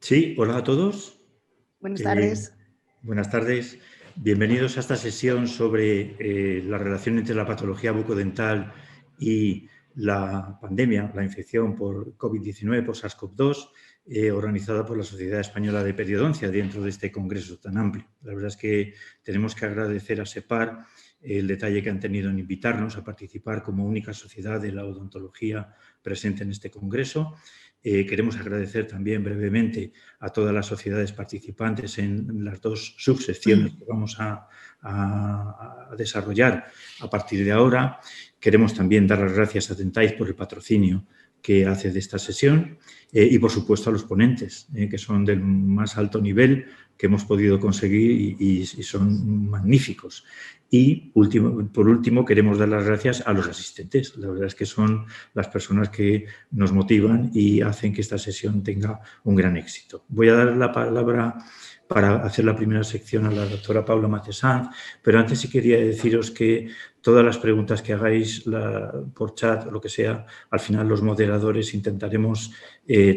Sí, hola a todos. Buenas tardes. Buenas tardes. Bienvenidos a esta sesión sobre la relación entre la patología bucodental y la pandemia, la infección por COVID-19, por SARS-CoV-2, organizada por la Sociedad Española de Periodoncia dentro de este congreso tan amplio. La verdad es que tenemos que agradecer a SEPAR el detalle que han tenido en invitarnos a participar como única sociedad de la odontología presente en este congreso. Queremos agradecer también brevemente a todas las sociedades participantes en las dos subsecciones que vamos a desarrollar a partir de ahora. Queremos también dar las gracias a Tentais por el patrocinio que hace de esta sesión y, por supuesto, a los ponentes, que son del más alto nivel que hemos podido conseguir y son magníficos. Y, por último, queremos dar las gracias a los asistentes. La verdad es que son las personas que nos motivan y hacen que esta sesión tenga un gran éxito. Voy a dar la palabra para hacer la primera sección a la doctora Paula Matesanz, pero antes sí quería deciros que todas las preguntas que hagáis por chat o lo que sea, al final los moderadores intentaremos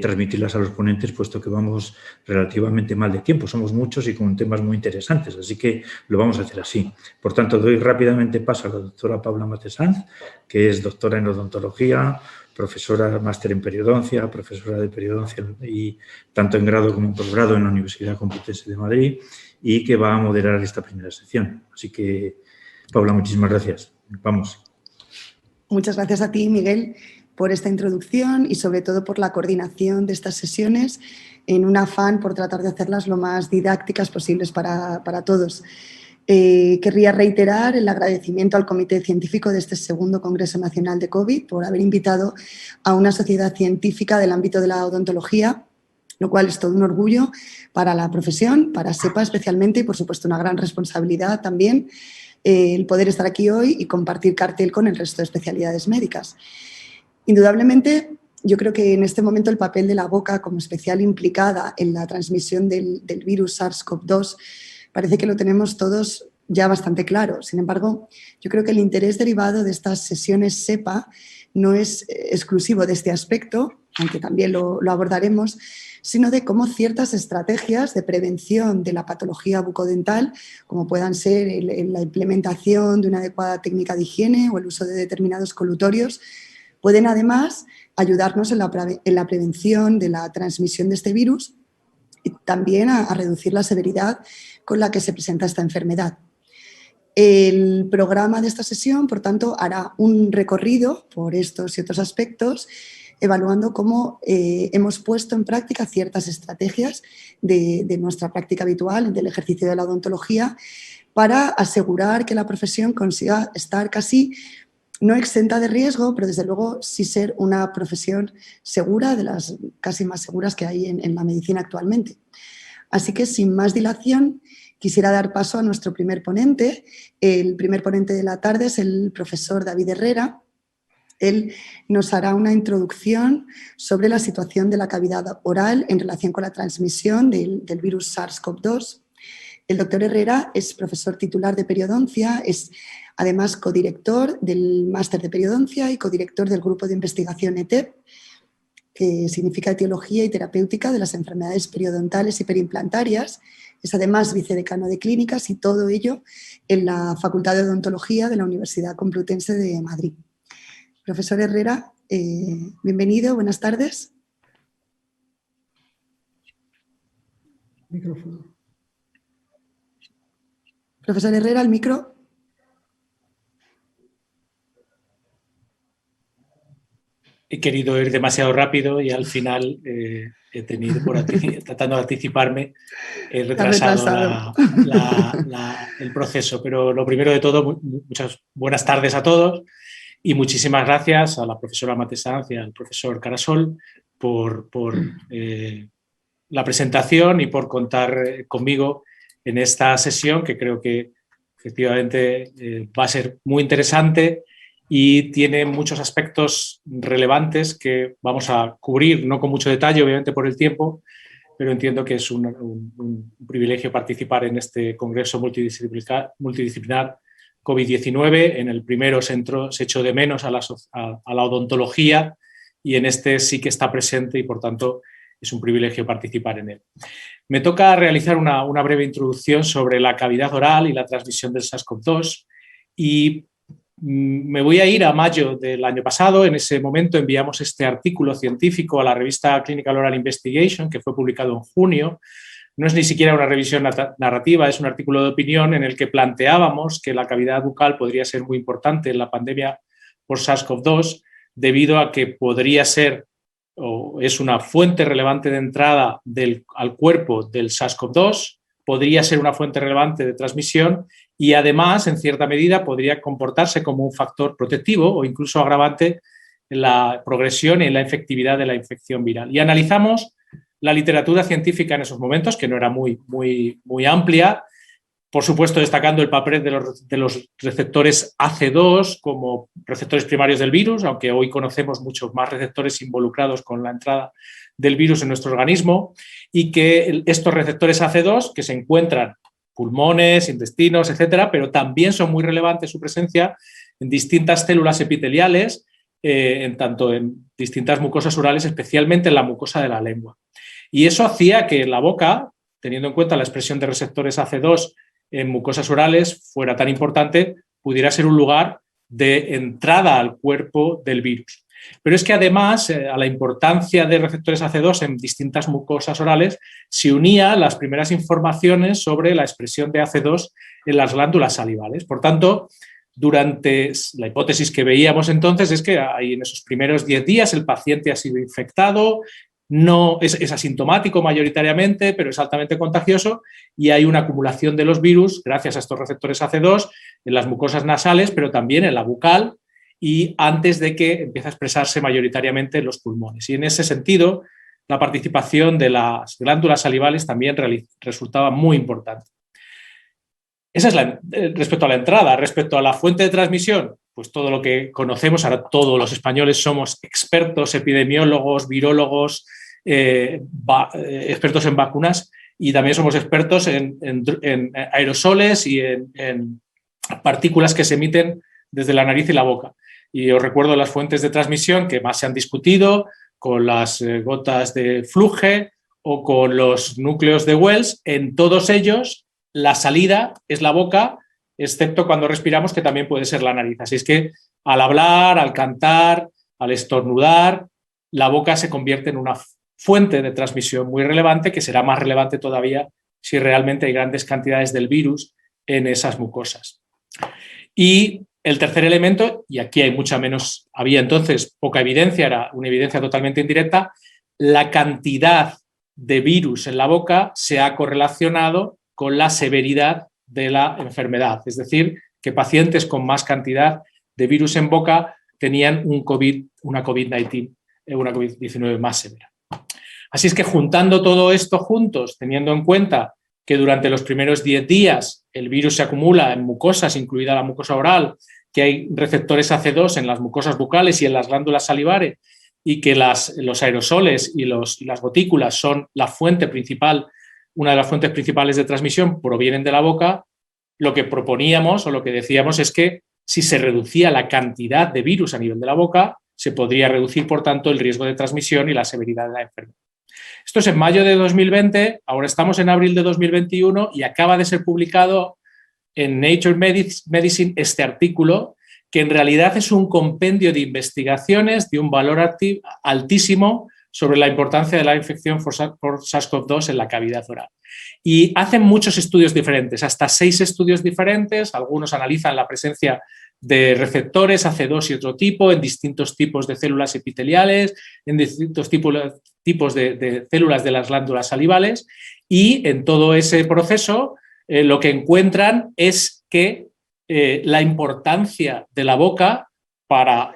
transmitirlas a los ponentes, puesto que vamos relativamente mal de tiempo. Somos muchos y con temas muy interesantes, así que lo vamos a hacer así. Por tanto, doy rápidamente paso a la doctora Paula Matesanz, que es doctora en odontología, profesora máster en periodoncia, profesora de periodoncia y tanto en grado como en posgrado en la Universidad Complutense de Madrid, y que va a moderar esta primera sección. Así que, Paula, muchísimas gracias. Vamos. Muchas gracias a ti, Miguel, por esta introducción y sobre todo por la coordinación de estas sesiones en un afán por tratar de hacerlas lo más didácticas posibles para todos. Querría reiterar el agradecimiento al Comité Científico de este segundo Congreso Nacional de COVID por haber invitado a una sociedad científica del ámbito de la odontología, lo cual es todo un orgullo para la profesión, para SEPA especialmente y, por supuesto, una gran responsabilidad también el poder estar aquí hoy y compartir cartel con el resto de especialidades médicas. Indudablemente, yo creo que en este momento el papel de la boca como especial implicada en la transmisión del virus SARS-CoV-2 parece que lo tenemos todos ya bastante claro. Sin embargo, yo creo que el interés derivado de estas sesiones SEPA no es exclusivo de este aspecto, aunque también lo abordaremos, sino de cómo ciertas estrategias de prevención de la patología bucodental, como puedan ser la implementación de una adecuada técnica de higiene o el uso de determinados colutorios, pueden además ayudarnos en la prevención de la transmisión de este virus y también a reducir la severidad con la que se presenta esta enfermedad. El programa de esta sesión, por tanto, hará un recorrido por estos y otros aspectos, evaluando cómo hemos puesto en práctica ciertas estrategias de nuestra práctica habitual, del ejercicio de la odontología, para asegurar que la profesión consiga estar casi no exenta de riesgo, pero desde luego sí ser una profesión segura, de las casi más seguras que hay en la medicina actualmente. Así que, sin más dilación, quisiera dar paso a nuestro primer ponente. El primer ponente de la tarde es el profesor David Herrera. Él nos hará una introducción sobre la situación de la cavidad oral en relación con la transmisión del virus SARS-CoV-2. El doctor Herrera es profesor titular de periodoncia, es además codirector del máster de periodoncia y codirector del grupo de investigación ETEP, que significa Etiología y Terapéutica de las Enfermedades Periodontales y Perimplantarias. Es además vicedecano de Clínicas y todo ello en la Facultad de Odontología de la Universidad Complutense de Madrid. Profesor Herrera, bienvenido, buenas tardes. Micrófono. Profesor Herrera, el micro. He querido ir demasiado rápido y al final he tenido, tratando de anticiparme, he retrasado el proceso. Pero lo primero de todo, muchas buenas tardes a todos y muchísimas gracias a la profesora Matesanz y al profesor Carasol por la presentación y por contar conmigo en esta sesión, que creo que efectivamente va a ser muy interesante y tiene muchos aspectos relevantes que vamos a cubrir, no con mucho detalle, obviamente por el tiempo, pero entiendo que es un privilegio participar en este congreso multidisciplinar COVID-19. En el primero se echó de menos a la odontología y en este sí que está presente y, por tanto, es un privilegio participar en él. Me toca realizar una breve introducción sobre la cavidad oral y la transmisión del SARS-CoV-2 y me voy a ir a mayo del año pasado. En ese momento enviamos este artículo científico a la revista Clinical Oral Investigation, que fue publicado en junio. No es ni siquiera una revisión narrativa, es un artículo de opinión en el que planteábamos que la cavidad bucal podría ser muy importante en la pandemia por SARS-CoV-2 debido a que podría ser o es una fuente relevante de entrada al cuerpo del SARS-CoV-2, podría ser una fuente relevante de transmisión y además, en cierta medida, podría comportarse como un factor protectivo o incluso agravante en la progresión y en la efectividad de la infección viral. Y analizamos la literatura científica en esos momentos, que no era muy amplia, por supuesto destacando el papel de los receptores AC2 como receptores primarios del virus, aunque hoy conocemos muchos más receptores involucrados con la entrada del virus en nuestro organismo, y que estos receptores AC2, que se encuentran en pulmones, intestinos, etcétera, pero también son muy relevantes su presencia en distintas células epiteliales, tanto en distintas mucosas orales, especialmente en la mucosa de la lengua. Y eso hacía que la boca, teniendo en cuenta la expresión de receptores AC2 en mucosas orales, fuera tan importante, pudiera ser un lugar de entrada al cuerpo del virus. Pero es que además a la importancia de receptores AC2 en distintas mucosas orales se unía las primeras informaciones sobre la expresión de AC2 en las glándulas salivales. Por tanto, durante la hipótesis que veíamos entonces es que en esos primeros 10 días el paciente ha sido infectado, no es asintomático mayoritariamente, pero es altamente contagioso y hay una acumulación de los virus gracias a estos receptores AC2 en las mucosas nasales, pero también en la bucal y antes de que empiece a expresarse mayoritariamente en los pulmones. Y en ese sentido, la participación de las glándulas salivales también resultaba muy importante. Esa es respecto a la entrada. Respecto a la fuente de transmisión, pues todo lo que conocemos, ahora todos los españoles somos expertos, epidemiólogos, virólogos, expertos en vacunas y también somos expertos en aerosoles y en partículas que se emiten desde la nariz y la boca. Y os recuerdo las fuentes de transmisión que más se han discutido, con las gotas de Fluge o con los núcleos de Wells. En todos ellos, la salida es la boca, excepto cuando respiramos, que también puede ser la nariz. Así es que al hablar, al cantar, al estornudar, la boca se convierte en una fuente de transmisión muy relevante, que será más relevante todavía si realmente hay grandes cantidades del virus en esas mucosas. Y el tercer elemento, y aquí hay había entonces poca evidencia, era una evidencia totalmente indirecta, la cantidad de virus en la boca se ha correlacionado con la severidad de la enfermedad. Es decir, que pacientes con más cantidad de virus en boca tenían una COVID-19 más severa. Así es que juntando todo esto juntos, teniendo en cuenta que durante los primeros 10 días el virus se acumula en mucosas, incluida la mucosa oral, que hay receptores AC2 en las mucosas bucales y en las glándulas salivares y que los aerosoles y las gotículas son la fuente principal, una de las fuentes principales de transmisión, provienen de la boca, lo que proponíamos o lo que decíamos es que si se reducía la cantidad de virus a nivel de la boca, se podría reducir, por tanto, el riesgo de transmisión y la severidad de la enfermedad. Esto es en mayo de 2020, ahora estamos en abril de 2021 y acaba de ser publicado en Nature Medicine este artículo, que en realidad es un compendio de investigaciones de un valor altísimo sobre la importancia de la infección por SARS-CoV-2 en la cavidad oral. Y hacen muchos estudios diferentes, hasta 6 estudios diferentes, algunos analizan la presencia de receptores AC2 y otro tipo, en distintos tipos de células epiteliales, en distintos tipos de células de las glándulas salivales, y en todo ese proceso lo que encuentran es que la importancia de la boca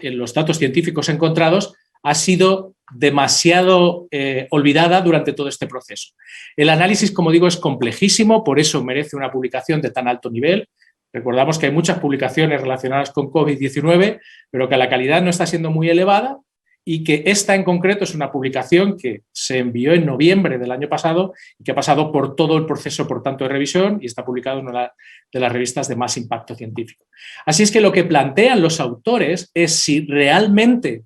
en los datos científicos encontrados ha sido demasiado olvidada durante todo este proceso. El análisis, como digo, es complejísimo, por eso merece una publicación de tan alto nivel. Recordamos que hay muchas publicaciones relacionadas con COVID-19, pero que la calidad no está siendo muy elevada y que esta en concreto es una publicación que se envió en noviembre del año pasado y que ha pasado por todo el proceso, por tanto, de revisión y está publicado en una de las revistas de más impacto científico. Así es que lo que plantean los autores es si realmente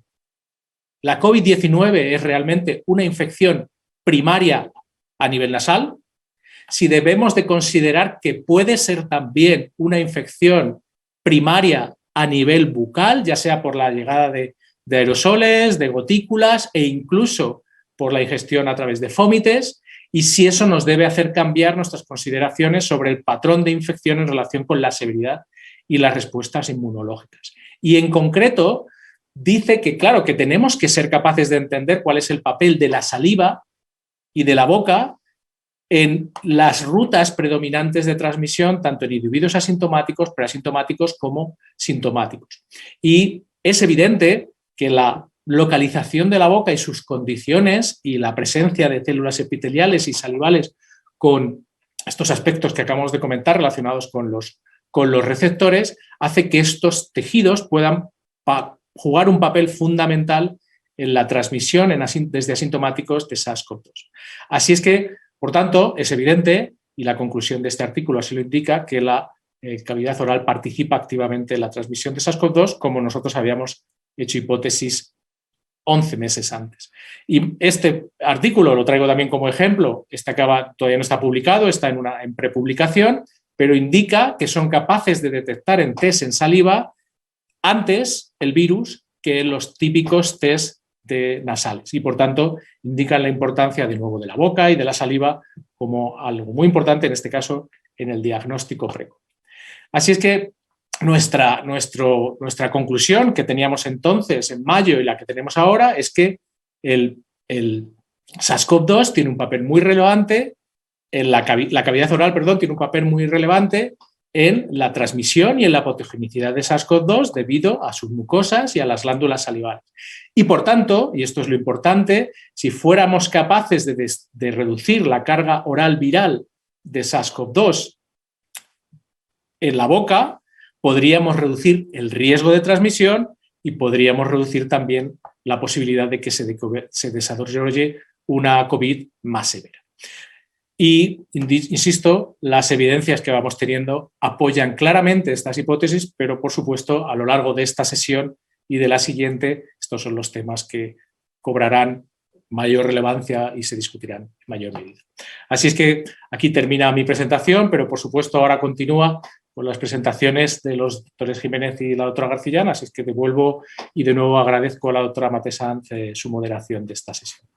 la COVID-19 es realmente una infección primaria a nivel nasal, si debemos de considerar que puede ser también una infección primaria a nivel bucal, ya sea por la llegada de aerosoles, de gotículas e incluso por la ingestión a través de fómites, y si eso nos debe hacer cambiar nuestras consideraciones sobre el patrón de infección en relación con la severidad y las respuestas inmunológicas. Y en concreto dice que, claro, que tenemos que ser capaces de entender cuál es el papel de la saliva y de la boca en las rutas predominantes de transmisión, tanto en individuos asintomáticos, preasintomáticos como sintomáticos. Y es evidente que la localización de la boca y sus condiciones y la presencia de células epiteliales y salivales con estos aspectos que acabamos de comentar relacionados con los receptores hace que estos tejidos puedan jugar un papel fundamental en la transmisión desde asintomáticos de SARS-CoV-2. Así es que, por tanto, es evidente, y la conclusión de este artículo así lo indica, que la cavidad oral participa activamente en la transmisión de SARS-CoV-2, como nosotros habíamos hecho hipótesis 11 meses antes. Y este artículo lo traigo también como ejemplo, todavía no está publicado, está en prepublicación, pero indica que son capaces de detectar en test en saliva antes el virus que los típicos test nasales, y por tanto indican la importancia de nuevo de la boca y de la saliva como algo muy importante, en este caso en el diagnóstico precoz. Así es que nuestra conclusión que teníamos entonces en mayo y la que tenemos ahora es que el SARS-CoV-2 tiene un papel muy relevante, la cavidad oral, tiene un papel muy relevante en la transmisión y en la patogenicidad de SARS-CoV-2 debido a sus mucosas y a las glándulas salivales. Y por tanto, y esto es lo importante, si fuéramos capaces de reducir la carga oral viral de SARS-CoV-2 en la boca, podríamos reducir el riesgo de transmisión y podríamos reducir también la posibilidad de que se desarrolle una COVID más severa. Y, insisto, las evidencias que vamos teniendo apoyan claramente estas hipótesis, pero, por supuesto, a lo largo de esta sesión y de la siguiente, estos son los temas que cobrarán mayor relevancia y se discutirán en mayor medida. Así es que aquí termina mi presentación, pero, por supuesto, ahora continúa con las presentaciones de los doctores Jiménez y la doctora Garcillán, así es que devuelvo y de nuevo agradezco a la doctora Matesanz su moderación de esta sesión.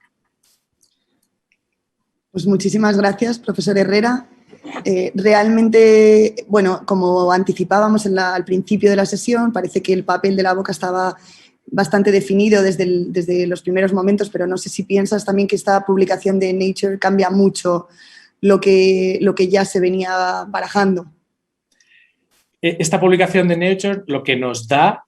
Pues muchísimas gracias, profesor Herrera. Realmente, bueno, como anticipábamos al principio de la sesión, parece que el papel de la boca estaba bastante definido desde los primeros momentos, pero no sé si piensas también que esta publicación de Nature cambia mucho lo que ya se venía barajando. Esta publicación de Nature lo que nos da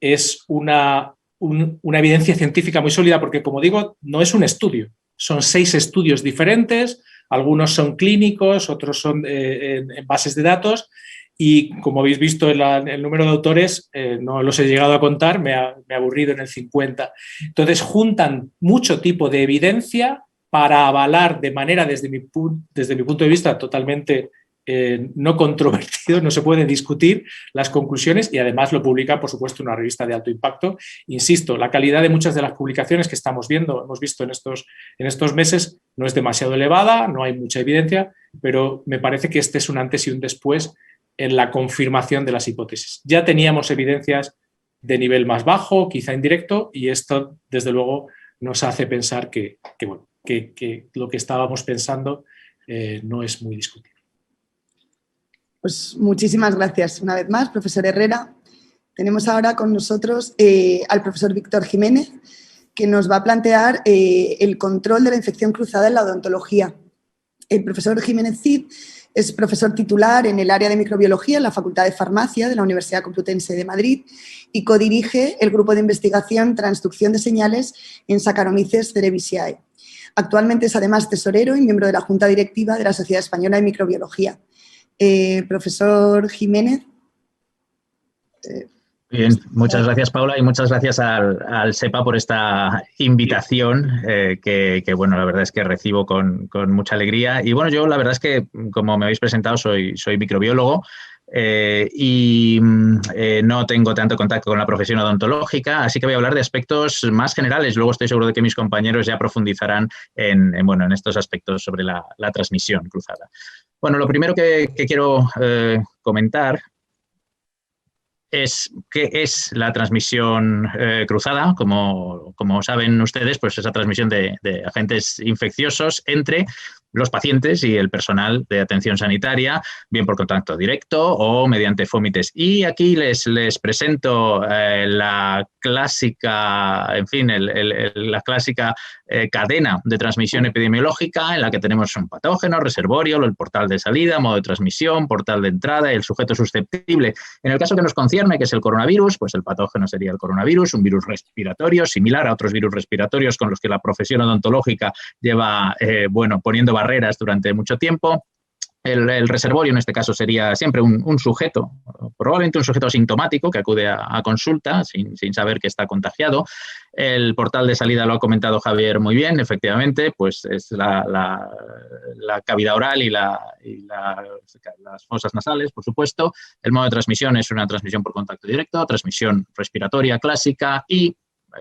es una evidencia científica muy sólida, porque, como digo, no es un estudio. Son 6 estudios diferentes, algunos son clínicos, otros son en bases de datos, y como habéis visto el número de autores, no los he llegado a contar, me ha aburrido en el 50. Entonces juntan mucho tipo de evidencia para avalar de manera, desde mi punto de vista, totalmente no controvertido, no se puede discutir las conclusiones, y además lo publica, por supuesto, una revista de alto impacto. Insisto, la calidad de muchas de las publicaciones que hemos visto en estos meses no es demasiado elevada, no hay mucha evidencia, pero me parece que este es un antes y un después en la confirmación de las hipótesis. Ya teníamos evidencias de nivel más bajo, quizá indirecto, y esto, desde luego, nos hace pensar que lo que estábamos pensando no es muy discutible. Pues muchísimas gracias una vez más, profesor Herrera. Tenemos ahora con nosotros al profesor Víctor Jiménez, que nos va a plantear el control de la infección cruzada en la odontología. El profesor Jiménez Cid es profesor titular en el área de microbiología en la Facultad de Farmacia de la Universidad Complutense de Madrid y codirige el grupo de investigación Transducción de Señales en Saccharomyces cerevisiae. Actualmente es además tesorero y miembro de la Junta Directiva de la Sociedad Española de Microbiología. Profesor Jiménez. Bien, muchas gracias, Paula, y muchas gracias al SEPA por esta invitación que bueno, la verdad es que recibo con mucha alegría. Y bueno, yo la verdad es que, como me habéis presentado, soy microbiólogo. y no tengo tanto contacto con la profesión odontológica, así que voy a hablar de aspectos más generales. Luego estoy seguro de que mis compañeros ya profundizarán en estos aspectos sobre la transmisión cruzada. Bueno, lo primero que quiero comentar es qué es la transmisión cruzada. Como saben ustedes, pues esa transmisión de agentes infecciosos entre los pacientes y el personal de atención sanitaria, bien por contacto directo o mediante fómites. Y aquí les presento la clásica, en fin, la clásica cadena de transmisión epidemiológica en la que tenemos un patógeno, reservorio, el portal de salida, modo de transmisión, portal de entrada y el sujeto susceptible. En el caso que nos concierne, que es el coronavirus, pues el patógeno sería el coronavirus, un virus respiratorio similar a otros virus respiratorios con los que la profesión odontológica lleva poniendo barreras durante mucho tiempo. El reservorio en este caso sería siempre un sujeto, probablemente un sujeto asintomático que acude a consulta sin saber que está contagiado. El portal de salida lo ha comentado Javier muy bien, efectivamente, pues es la cavidad oral y las fosas nasales, por supuesto. El modo de transmisión es una transmisión por contacto directo, transmisión respiratoria clásica, y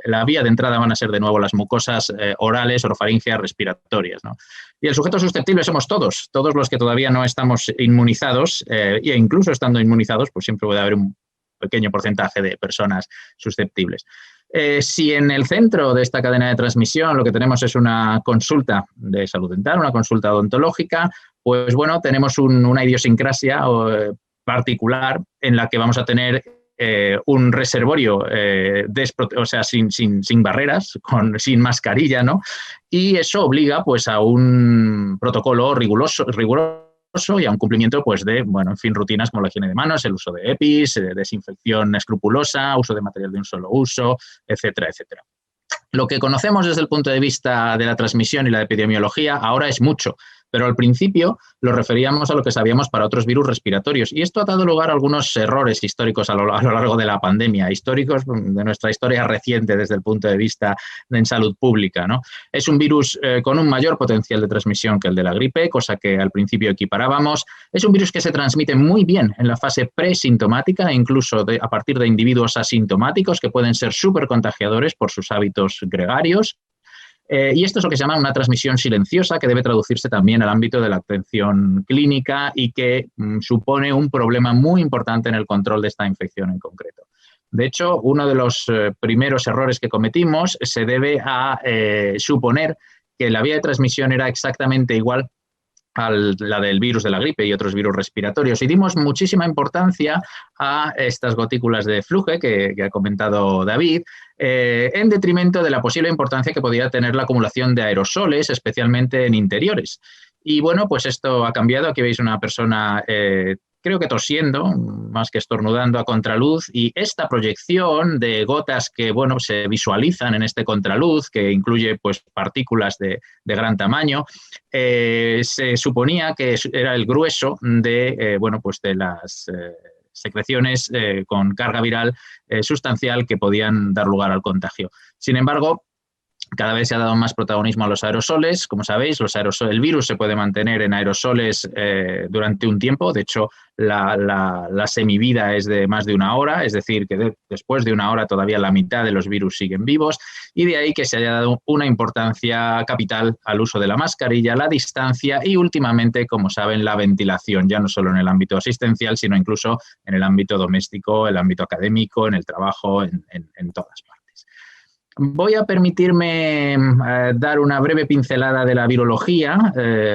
la vía de entrada van a ser de nuevo las mucosas orales, orofaringeas, respiratorias, ¿no? Y el sujeto susceptible somos todos los que todavía no estamos inmunizados, e incluso estando inmunizados, pues siempre puede haber un pequeño porcentaje de personas susceptibles. Si en el centro de esta cadena de transmisión lo que tenemos es una consulta de salud dental, una consulta odontológica, pues bueno, tenemos una idiosincrasia particular en la que vamos a tener un reservorio sin barreras, sin mascarilla, ¿no? Y eso obliga pues a un protocolo riguroso y a un cumplimiento pues de, rutinas como la higiene de manos, el uso de EPIs, desinfección escrupulosa, uso de material de un solo uso, etcétera, etcétera. Lo que conocemos desde el punto de vista de la transmisión y la epidemiología ahora es mucho, pero al principio lo referíamos a lo que sabíamos para otros virus respiratorios. Y esto ha dado lugar a algunos errores históricos a lo largo de la pandemia, históricos de nuestra historia reciente desde el punto de vista en salud pública, ¿no? Es un virus con un mayor potencial de transmisión que el de la gripe, cosa que al principio equiparábamos. Es un virus que se transmite muy bien en la fase presintomática e incluso a partir de individuos asintomáticos que pueden ser súper contagiadores por sus hábitos gregarios. Y esto es lo que se llama una transmisión silenciosa, que debe traducirse también al ámbito de la atención clínica y que supone un problema muy importante en el control de esta infección en concreto. De hecho, uno de los primeros errores que cometimos se debe a suponer que la vía de transmisión era exactamente igual a la del virus de la gripe y otros virus respiratorios, y dimos muchísima importancia a estas gotículas de fluge que ha comentado David, en detrimento de la posible importancia que podía tener la acumulación de aerosoles, especialmente en interiores. Y bueno, pues esto ha cambiado. Aquí veis una persona creo que tosiendo, más que estornudando a contraluz, y esta proyección de gotas que, se visualizan en este contraluz, que incluye pues partículas de gran tamaño, se suponía que era el grueso de, de las secreciones con carga viral sustancial que podían dar lugar al contagio. Sin embargo, cada vez se ha dado más protagonismo a los aerosoles. Como sabéis, el virus se puede mantener en aerosoles durante un tiempo. De hecho, la semivida es de más de una hora, es decir, que después de una hora todavía la mitad de los virus siguen vivos, y de ahí que se haya dado una importancia capital al uso de la mascarilla, la distancia y últimamente, como saben, la ventilación, ya no solo en el ámbito asistencial, sino incluso en el ámbito doméstico, el ámbito académico, en el trabajo, en todas partes. Voy a permitirme dar una breve pincelada de la virología,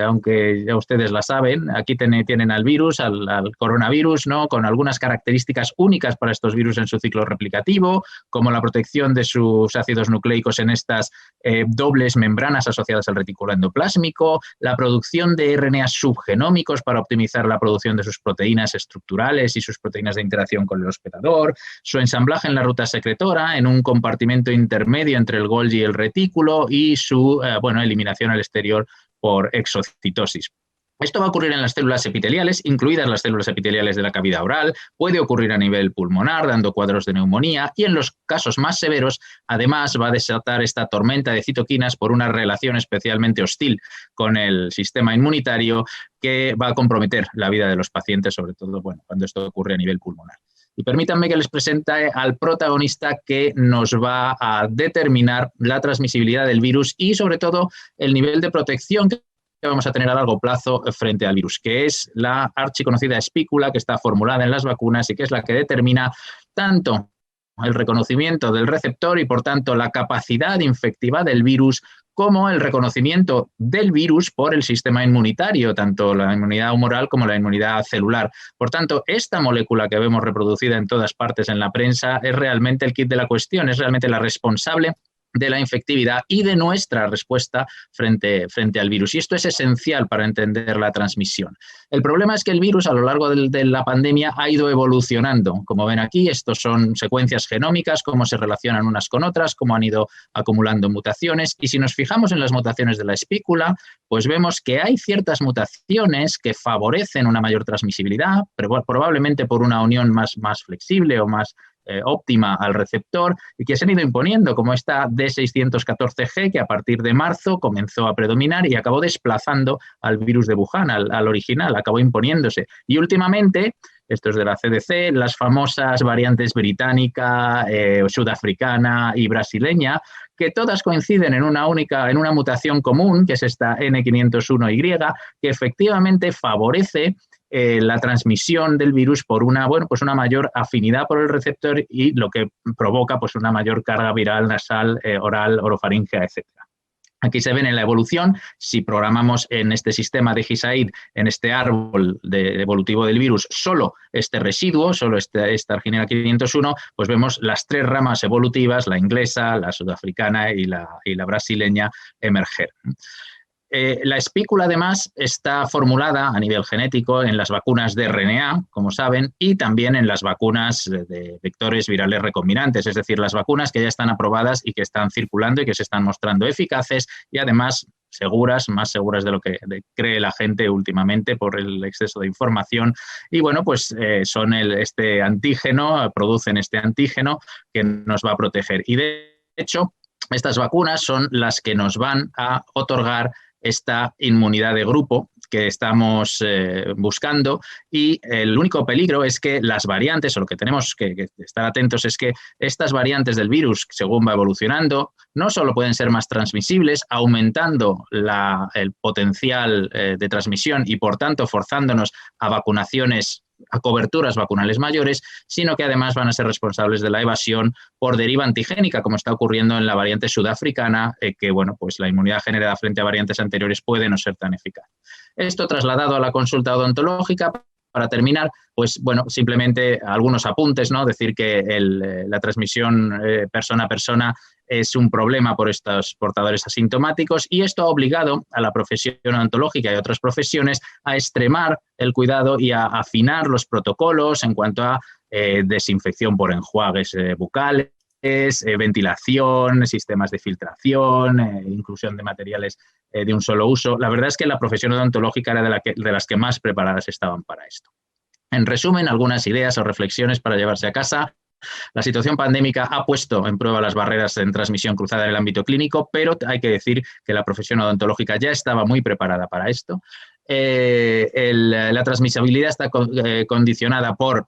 aunque ya ustedes la saben. Aquí tienen al virus, al coronavirus, ¿no?, con algunas características únicas para estos virus en su ciclo replicativo, como la protección de sus ácidos nucleicos en estas dobles membranas asociadas al retículo endoplásmico, la producción de RNA subgenómicos para optimizar la producción de sus proteínas estructurales y sus proteínas de interacción con el hospedador, su ensamblaje en la ruta secretora, en un compartimento intermedio entre el Golgi y el retículo, y su eliminación al exterior por exocitosis. Esto va a ocurrir en las células epiteliales, incluidas las células epiteliales de la cavidad oral, puede ocurrir a nivel pulmonar, dando cuadros de neumonía, y en los casos más severos, además, va a desatar esta tormenta de citoquinas por una relación especialmente hostil con el sistema inmunitario que va a comprometer la vida de los pacientes, sobre todo cuando esto ocurre a nivel pulmonar. Y permítanme que les presente al protagonista que nos va a determinar la transmisibilidad del virus y, sobre todo, el nivel de protección que vamos a tener a largo plazo frente al virus, que es la archiconocida espícula que está formulada en las vacunas y que es la que determina tanto el reconocimiento del receptor y, por tanto, la capacidad infectiva del virus, como el reconocimiento del virus por el sistema inmunitario, tanto la inmunidad humoral como la inmunidad celular. Por tanto, esta molécula que vemos reproducida en todas partes en la prensa es realmente el kit de la cuestión, es realmente la responsable de la infectividad y de nuestra respuesta frente al virus. Y esto es esencial para entender la transmisión. El problema es que el virus a lo largo de la pandemia ha ido evolucionando. Como ven aquí, estos son secuencias genómicas, cómo se relacionan unas con otras, cómo han ido acumulando mutaciones. Y si nos fijamos en las mutaciones de la espícula, pues vemos que hay ciertas mutaciones que favorecen una mayor transmisibilidad, pero probablemente por una unión más flexible o más óptima al receptor y que se han ido imponiendo, como esta D614G, que a partir de marzo comenzó a predominar y acabó desplazando al virus de Wuhan, al original, acabó imponiéndose. Y últimamente, esto es de la CDC, las famosas variantes británica, sudafricana y brasileña, que todas coinciden en una mutación común, que es esta N501Y, que efectivamente favorece la transmisión del virus por una mayor afinidad por el receptor y lo que provoca pues una mayor carga viral nasal, oral, orofaríngea, etc. Aquí se ven en la evolución, si programamos en este sistema de GISAID, en este árbol evolutivo del virus, solo este residuo, solo esta arginina 501, pues vemos las tres ramas evolutivas, la inglesa, la sudafricana y la brasileña, emerger. La espícula, además, está formulada a nivel genético en las vacunas de RNA, como saben, y también en las vacunas de vectores virales recombinantes, es decir, las vacunas que ya están aprobadas y que están circulando y que se están mostrando eficaces y, además, seguras, más seguras de lo que cree la gente últimamente por el exceso de información. Y, bueno, pues son este antígeno, producen este antígeno que nos va a proteger. Y, de hecho, estas vacunas son las que nos van a otorgar esta inmunidad de grupo que estamos buscando, y el único peligro es que las variantes, o lo que tenemos que estar atentos es que estas variantes del virus, según va evolucionando, no solo pueden ser más transmisibles, aumentando el potencial de transmisión y, por tanto, forzándonos a vacunaciones, a coberturas vacunales mayores, sino que además van a ser responsables de la evasión por deriva antigénica, como está ocurriendo en la variante sudafricana, que bueno, pues la inmunidad generada frente a variantes anteriores puede no ser tan eficaz. Esto trasladado a la consulta odontológica. Para terminar, pues bueno, simplemente algunos apuntes, ¿no? Decir que la transmisión persona a persona es un problema por estos portadores asintomáticos, y esto ha obligado a la profesión odontológica y a otras profesiones a extremar el cuidado y a afinar los protocolos en cuanto a desinfección por enjuagues bucales, ventilación, sistemas de filtración, inclusión de materiales de un solo uso. La verdad es que la profesión odontológica era de las que más preparadas estaban para esto. En resumen, algunas ideas o reflexiones para llevarse a casa. La situación pandémica ha puesto en prueba las barreras en transmisión cruzada en el ámbito clínico, pero hay que decir que la profesión odontológica ya estaba muy preparada para esto. La transmisibilidad está condicionada por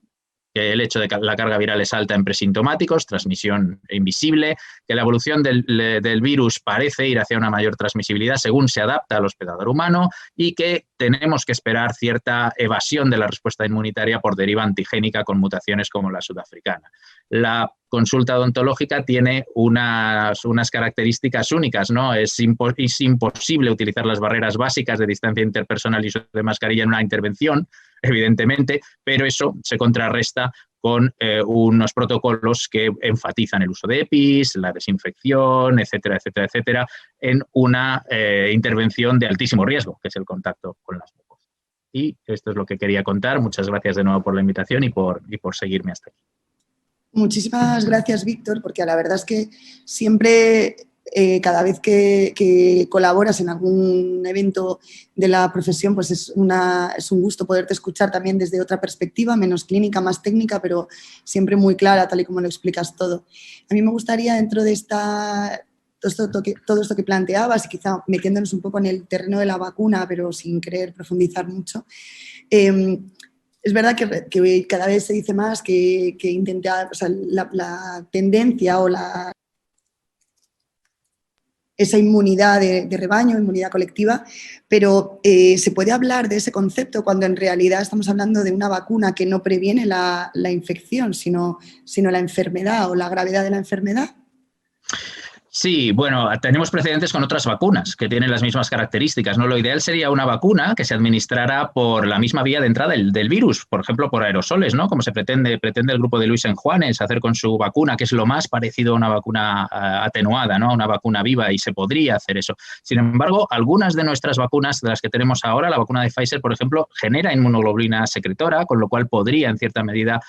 el hecho de que la carga viral es alta en presintomáticos, transmisión invisible, que la evolución del virus parece ir hacia una mayor transmisibilidad según se adapta al hospedador humano, y que tenemos que esperar cierta evasión de la respuesta inmunitaria por deriva antigénica con mutaciones como la sudafricana. La consulta odontológica tiene unas características únicas, ¿no? Es imposible utilizar las barreras básicas de distancia interpersonal y uso de mascarilla en una intervención, evidentemente, pero eso se contrarresta con unos protocolos que enfatizan el uso de EPIs, la desinfección, etcétera, etcétera, etcétera, en una intervención de altísimo riesgo, que es el contacto con las mucosas. Y esto es lo que quería contar. Muchas gracias de nuevo por la invitación y por seguirme hasta aquí. Muchísimas gracias, Víctor, porque la verdad es que siempre cada vez que colaboras en algún evento de la profesión, pues es un gusto poderte escuchar también desde otra perspectiva, menos clínica, más técnica, pero siempre muy clara, tal y como lo explicas todo. A mí me gustaría, dentro de todo esto que planteabas, y quizá metiéndonos un poco en el terreno de la vacuna, pero sin querer profundizar mucho, es verdad que cada vez se dice más que intentar, o sea, la tendencia o esa inmunidad de rebaño, inmunidad colectiva, pero se puede hablar de ese concepto cuando en realidad estamos hablando de una vacuna que no previene la infección, sino la enfermedad o la gravedad de la enfermedad. Sí, bueno, tenemos precedentes con otras vacunas que tienen las mismas características, ¿no? Lo ideal sería una vacuna que se administrara por la misma vía de entrada del virus, por ejemplo, por aerosoles, ¿no? Como se pretende el grupo de Luis Enjuanes hacer con su vacuna, que es lo más parecido a una vacuna atenuada, ¿no? A una vacuna viva, y se podría hacer eso. Sin embargo, algunas de nuestras vacunas, de las que tenemos ahora, la vacuna de Pfizer, por ejemplo, genera inmunoglobulina secretora, con lo cual podría, en cierta medida,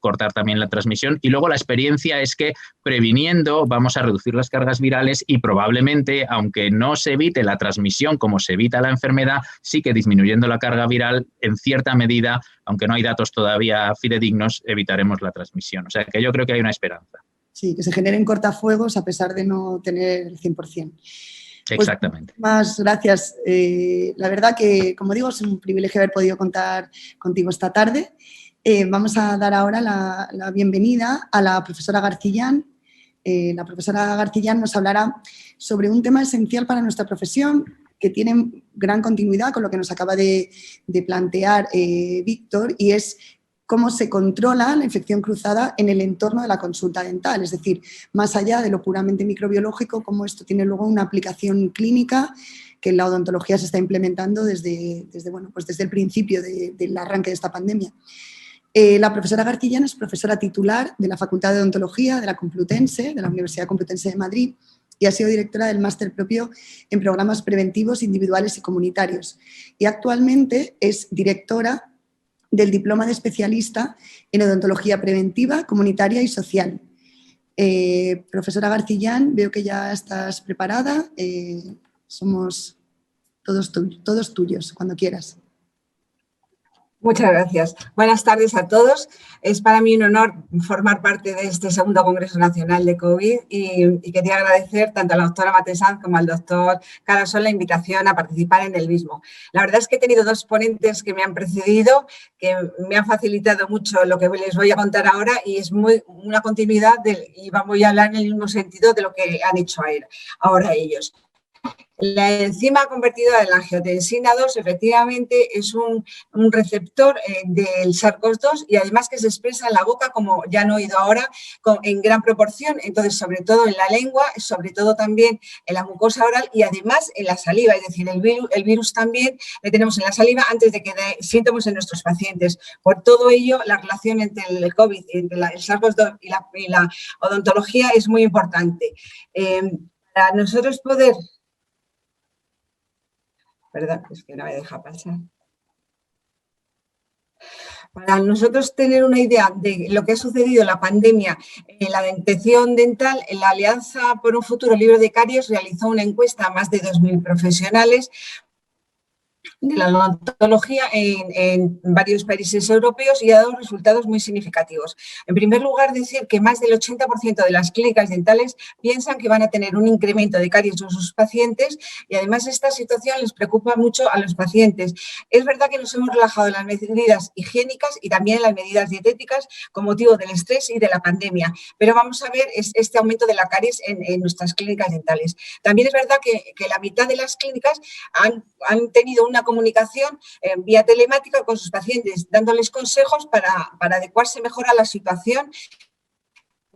cortar también la transmisión. Y luego la experiencia es que previniendo vamos a reducir las cargas virales y probablemente, aunque no se evite la transmisión como se evita la enfermedad, sí que disminuyendo la carga viral, en cierta medida, aunque no hay datos todavía fidedignos, evitaremos la transmisión. O sea que yo creo que hay una esperanza. Sí, que se generen cortafuegos a pesar de no tener el 100%. Exactamente. Pues, más gracias. La verdad que, como digo, es un privilegio haber podido contar contigo esta tarde. Vamos a dar ahora la bienvenida a la profesora Garcillán. La profesora Garcillán nos hablará sobre un tema esencial para nuestra profesión que tiene gran continuidad con lo que nos acaba de plantear Víctor, y es cómo se controla la infección cruzada en el entorno de la consulta dental, es decir, más allá de lo puramente microbiológico, cómo esto tiene luego una aplicación clínica que en la odontología se está implementando desde el principio del arranque de esta pandemia. La profesora Garcillán es profesora titular de la Facultad de Odontología de la Complutense, de la Universidad Complutense de Madrid, y ha sido directora del máster propio en programas preventivos individuales y comunitarios. Y actualmente es directora del diploma de especialista en odontología preventiva, comunitaria y social. Profesora Garcillán, veo que ya estás preparada. Somos todos tuyos, cuando quieras. Muchas gracias. Buenas tardes a todos. Es para mí un honor formar parte de este segundo Congreso Nacional de COVID y quería agradecer tanto a la doctora Matesanz como al doctor Carasol la invitación a participar en el mismo. La verdad es que he tenido dos ponentes que me han precedido, que me han facilitado mucho lo que les voy a contar ahora, y es una continuidad y voy a hablar en el mismo sentido de lo que han hecho ahora ellos. La enzima convertidora de la angiotensina 2 efectivamente es un receptor del SARS-CoV-2 y además que se expresa en la boca, como ya han oído ahora, en gran proporción, entonces sobre todo en la lengua, sobre todo también en la mucosa oral y además en la saliva, es decir, el virus también le tenemos en la saliva antes de que dé síntomas en nuestros pacientes. Por todo ello, la relación entre el COVID, entre el SARS-CoV-2 y la odontología es muy importante. Para nosotros poder... Perdón, es que no me deja pasar. Para nosotros tener una idea de lo que ha sucedido en la pandemia en la detección dental, la Alianza por un Futuro Libre de Caries realizó una encuesta a más de 2.000 profesionales de la odontología en varios países europeos y ha dado resultados muy significativos. En primer lugar, decir que más del 80% de las clínicas dentales piensan que van a tener un incremento de caries en sus pacientes y además esta situación les preocupa mucho a los pacientes. Es verdad que nos hemos relajado en las medidas higiénicas y también en las medidas dietéticas con motivo del estrés y de la pandemia, pero vamos a ver este aumento de la caries en nuestras clínicas dentales. También es verdad que la mitad de las clínicas han tenido una comunicación en vía telemática con sus pacientes, dándoles consejos para adecuarse mejor a la situación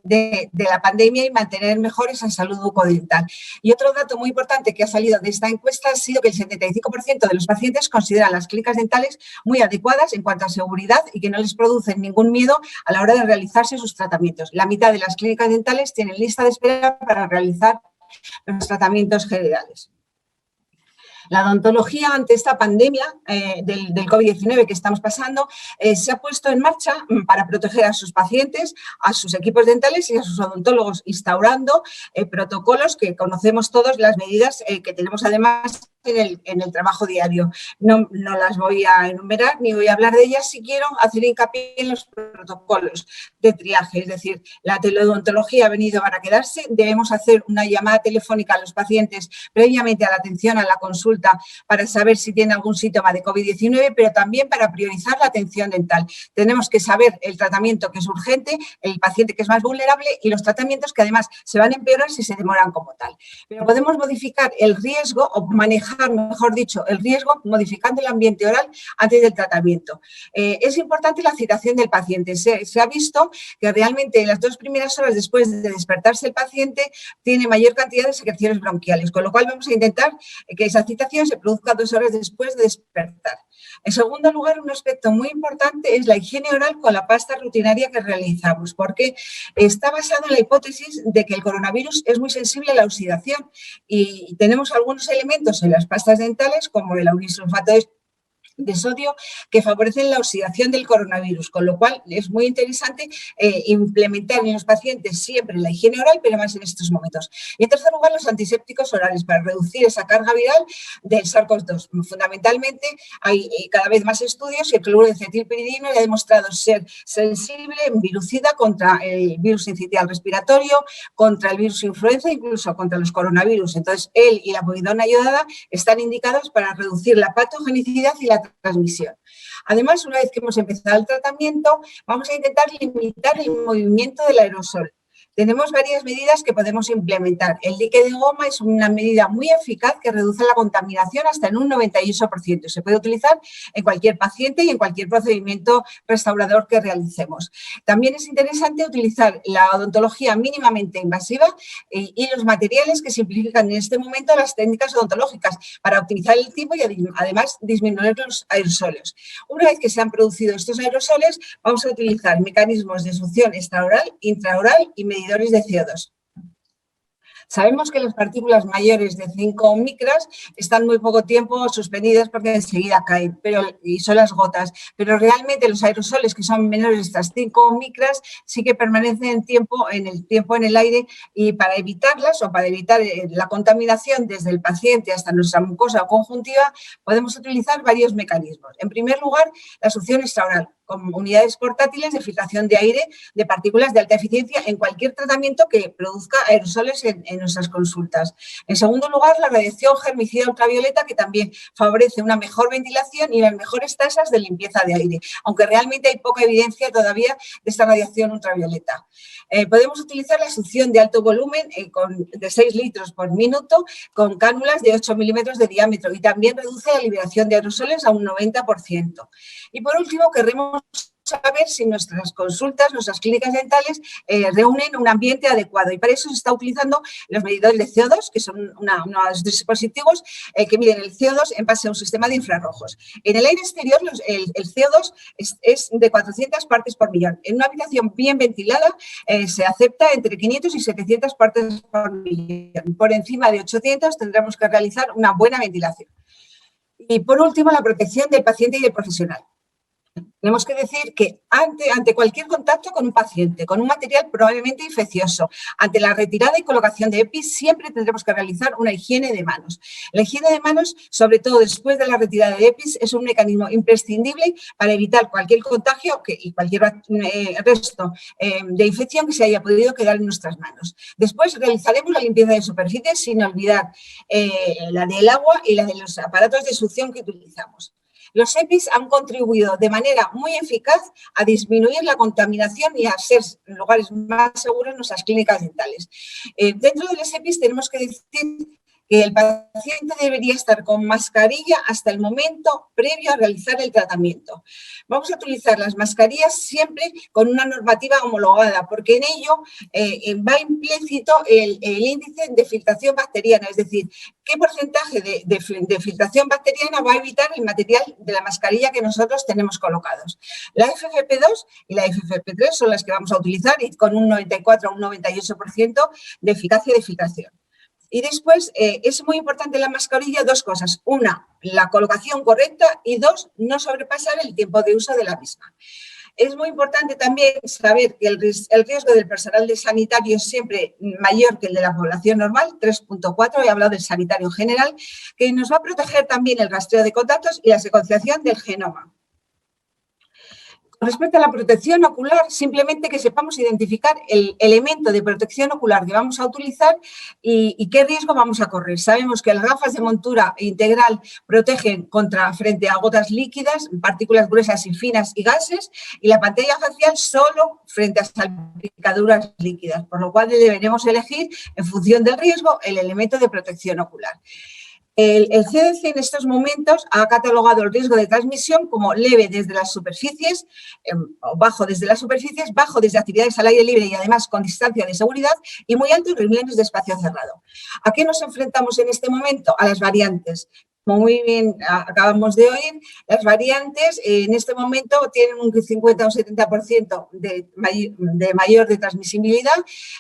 de la pandemia y mantener mejor esa salud bucodental. Y otro dato muy importante que ha salido de esta encuesta ha sido que el 75% de los pacientes consideran las clínicas dentales muy adecuadas en cuanto a seguridad y que no les producen ningún miedo a la hora de realizarse sus tratamientos. La mitad de las clínicas dentales tienen lista de espera para realizar los tratamientos generales. La odontología ante esta pandemia del COVID-19 que estamos pasando se ha puesto en marcha para proteger a sus pacientes, a sus equipos dentales y a sus odontólogos, instaurando protocolos que conocemos todos, las medidas que tenemos además en el trabajo diario. No las voy a enumerar ni voy a hablar de ellas, si quiero hacer hincapié en los protocolos de triaje, es decir, la teleodontología ha venido para quedarse, debemos hacer una llamada telefónica a los pacientes previamente a la atención, a la consulta, para saber si tiene algún síntoma de COVID-19, pero también para priorizar la atención dental. Tenemos que saber el tratamiento que es urgente, el paciente que es más vulnerable y los tratamientos que además se van a empeorar si se demoran como tal. Pero podemos modificar el riesgo o manejar, mejor dicho, el riesgo modificando el ambiente oral antes del tratamiento. Es importante la citación del paciente. Se ha visto que realmente en las 2 primeras horas después de despertarse el paciente tiene mayor cantidad de secreciones bronquiales, con lo cual vamos a intentar que esa citación se produzca 2 horas después de despertar. En segundo lugar, un aspecto muy importante es la higiene oral con la pasta rutinaria que realizamos, porque está basado en la hipótesis de que el coronavirus es muy sensible a la oxidación y tenemos algunos elementos en las pastas dentales, como el aurisulfato de sodio, que favorecen la oxidación del coronavirus, con lo cual es muy interesante implementar en los pacientes siempre la higiene oral, pero más en estos momentos. Y en tercer lugar, los antisépticos orales para reducir esa carga viral del SARS-CoV-2. Fundamentalmente, hay cada vez más estudios y el cloruro de cetilpiridino ha demostrado ser sensible, virucida contra el virus sincitial respiratorio, contra el virus influenza, incluso contra los coronavirus. Entonces, él y la povidona iodada están indicados para reducir la patogenicidad y la transmisión. Además, una vez que hemos empezado el tratamiento, vamos a intentar limitar el movimiento del aerosol. Tenemos varias medidas que podemos implementar. El dique de goma es una medida muy eficaz que reduce la contaminación hasta en un 98%. Se puede utilizar en cualquier paciente y en cualquier procedimiento restaurador que realicemos. También es interesante utilizar la odontología mínimamente invasiva y los materiales que simplifican en este momento las técnicas odontológicas para optimizar el tiempo y además disminuir los aerosoles. Una vez que se han producido estos aerosoles, vamos a utilizar mecanismos de succión extraoral, intraoral y medidores de CO2. Sabemos que las partículas mayores de 5 micras están muy poco tiempo suspendidas porque enseguida caen, y son las gotas, pero realmente los aerosoles que son menores de estas 5 micras sí que permanecen en el aire, y para evitarlas o para evitar la contaminación desde el paciente hasta nuestra mucosa o conjuntiva podemos utilizar varios mecanismos. En primer lugar, la succión extraoral, con unidades portátiles de filtración de aire de partículas de alta eficiencia en cualquier tratamiento que produzca aerosoles en nuestras consultas. En segundo lugar, la radiación germicida ultravioleta, que también favorece una mejor ventilación y las mejores tasas de limpieza de aire, aunque realmente hay poca evidencia todavía de esta radiación ultravioleta. Podemos utilizar la succión de alto volumen de 6 litros por minuto con cánulas de 8 milímetros de diámetro, y también reduce la liberación de aerosoles a un 90%. Y por último, queremos saber si nuestras consultas, nuestras clínicas dentales reúnen un ambiente adecuado, y para eso se está utilizando los medidores de CO2, que son unos dispositivos que miden el CO2 en base a un sistema de infrarrojos. En el aire exterior el CO2 es de 400 partes por millón. En una habitación bien ventilada se acepta entre 500 y 700 partes por millón. Por encima de 800 tendremos que realizar una buena ventilación. Y por último, la protección del paciente y del profesional. Tenemos que decir que ante cualquier contacto con un paciente, con un material probablemente infeccioso, ante la retirada y colocación de EPIs, siempre tendremos que realizar una higiene de manos. La higiene de manos, sobre todo después de la retirada de EPIs, es un mecanismo imprescindible para evitar cualquier contagio y cualquier resto de infección que se haya podido quedar en nuestras manos. Después realizaremos la limpieza de superficies sin olvidar la del agua y la de los aparatos de succión que utilizamos. Los EPIs han contribuido de manera muy eficaz a disminuir la contaminación y a ser lugares más seguros en nuestras clínicas dentales. Dentro de los EPIs tenemos que decir que el paciente debería estar con mascarilla hasta el momento previo a realizar el tratamiento. Vamos a utilizar las mascarillas siempre con una normativa homologada, porque en ello va implícito el índice de filtración bacteriana, es decir, qué porcentaje de filtración bacteriana va a evitar el material de la mascarilla que nosotros tenemos colocados. La FFP2 y la FFP3 son las que vamos a utilizar, y con un 94 a un 98% de eficacia de filtración. Y después es muy importante en la mascarilla dos cosas. Una, la colocación correcta y dos, no sobrepasar el tiempo de uso de la misma. Es muy importante también saber que el riesgo del personal sanitario es siempre mayor que el de la población normal, 3.4, he hablado del sanitario en general, que nos va a proteger también el rastreo de contactos y la secuenciación del genoma. Respecto a la protección ocular, simplemente que sepamos identificar el elemento de protección ocular que vamos a utilizar y qué riesgo vamos a correr. Sabemos que las gafas de montura integral protegen frente a gotas líquidas, partículas gruesas y finas y gases, y la pantalla facial solo frente a salpicaduras líquidas, por lo cual deberemos elegir, en función del riesgo, el elemento de protección ocular. El CDC en estos momentos ha catalogado el riesgo de transmisión como leve desde las superficies, bajo desde las superficies, bajo desde actividades al aire libre y además con distancia de seguridad y muy alto en reuniones de espacio cerrado. ¿A qué nos enfrentamos en este momento? A las variantes. Como muy bien acabamos de oír, las variantes en este momento tienen un 50 o un 70% de mayor de transmisibilidad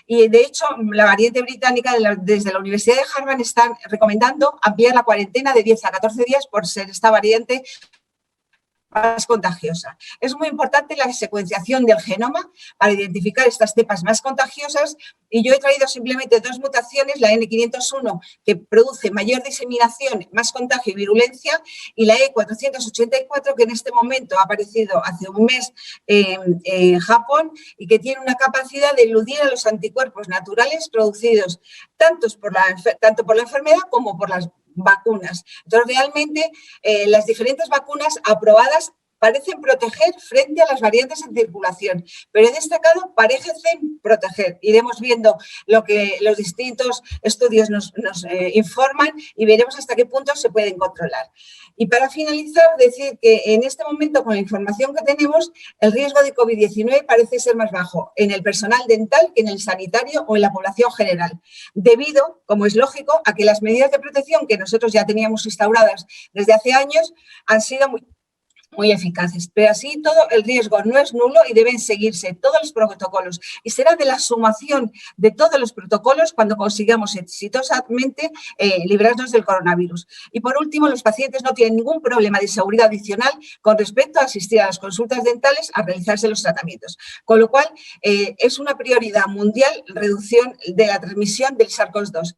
y, de hecho, la variante británica desde la Universidad de Harvard están recomendando ampliar la cuarentena de 10 a 14 días por ser esta variante más contagiosa. Es muy importante la secuenciación del genoma para identificar estas cepas más contagiosas y yo he traído simplemente dos mutaciones, la N501 que produce mayor diseminación, más contagio y virulencia y la E484 que en este momento ha aparecido hace un mes en Japón y que tiene una capacidad de eludir a los anticuerpos naturales producidos tanto por la enfermedad como por las vacunas. Entonces, realmente, las diferentes vacunas aprobadas parecen proteger frente a las variantes en circulación, pero he destacado parecen proteger. Iremos viendo lo que los distintos estudios nos informan y veremos hasta qué punto se pueden controlar. Y para finalizar, decir que en este momento, con la información que tenemos, el riesgo de COVID-19 parece ser más bajo en el personal dental que en el sanitario o en la población general, debido, como es lógico, a que las medidas de protección que nosotros ya teníamos instauradas desde hace años han sido muy eficaces, pero así todo el riesgo no es nulo y deben seguirse todos los protocolos y será de la sumación de todos los protocolos cuando consigamos exitosamente librarnos del coronavirus. Y por último, los pacientes no tienen ningún problema de seguridad adicional con respecto a asistir a las consultas dentales a realizarse los tratamientos, con lo cual es una prioridad mundial reducción de la transmisión del SARS-CoV-2.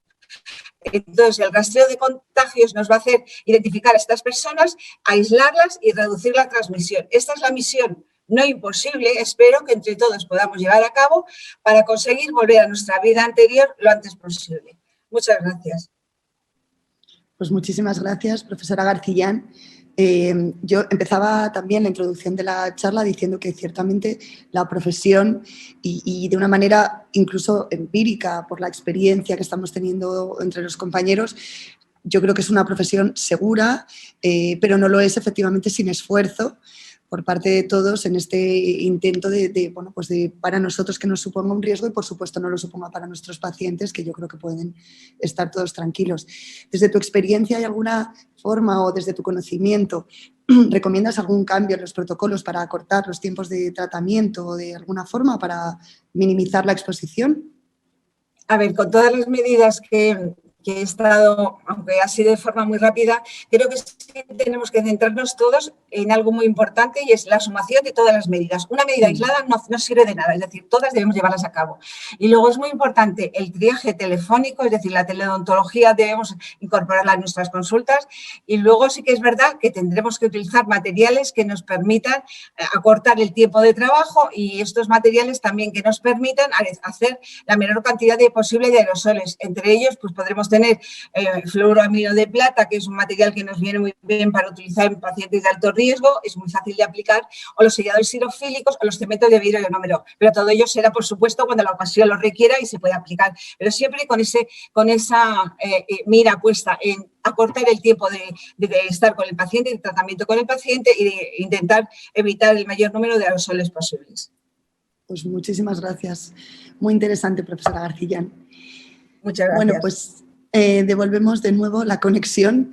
Entonces, el rastreo de contagios nos va a hacer identificar a estas personas, aislarlas y reducir la transmisión. Esta es la misión no imposible, espero que entre todos podamos llevar a cabo para conseguir volver a nuestra vida anterior lo antes posible. Muchas gracias. Pues muchísimas gracias, profesora Garcillán. Yo empezaba también la introducción de la charla diciendo que ciertamente la profesión y de una manera incluso empírica por la experiencia que estamos teniendo entre los compañeros, yo creo que es una profesión segura, pero no lo es efectivamente sin esfuerzo por parte de todos en este intento bueno, pues para nosotros que nos suponga un riesgo y por supuesto no lo suponga para nuestros pacientes, que yo creo que pueden estar todos tranquilos. Desde tu experiencia, ¿hay alguna forma o desde tu conocimiento recomiendas algún cambio en los protocolos para acortar los tiempos de tratamiento o de alguna forma para minimizar la exposición? A ver, con todas las medidas que he estado, aunque ha sido de forma muy rápida, creo que sí tenemos que centrarnos todos en algo muy importante y es la sumación de todas las medidas. Una medida aislada no sirve de nada, es decir, todas debemos llevarlas a cabo. Y luego es muy importante el triaje telefónico, es decir, la teleodontología debemos incorporarla a nuestras consultas y luego sí que es verdad que tendremos que utilizar materiales que nos permitan acortar el tiempo de trabajo y estos materiales también que nos permitan hacer la menor cantidad posible de aerosoles. Entre ellos, pues podremos tener fluoroamino de plata, que es un material que nos viene muy bien para utilizar en pacientes de alto riesgo, es muy fácil de aplicar, o los selladores hidrofílicos o los cementos de vidrio ionómero. Pero todo ello será, por supuesto, cuando la ocasión lo requiera y se pueda aplicar. Pero siempre con esa mira puesta en acortar el tiempo de estar con el paciente, de tratamiento con el paciente y de intentar evitar el mayor número de aerosoles posibles. Pues muchísimas gracias. Muy interesante, profesora Garcillán. Muchas gracias. Bueno, pues devolvemos de nuevo la conexión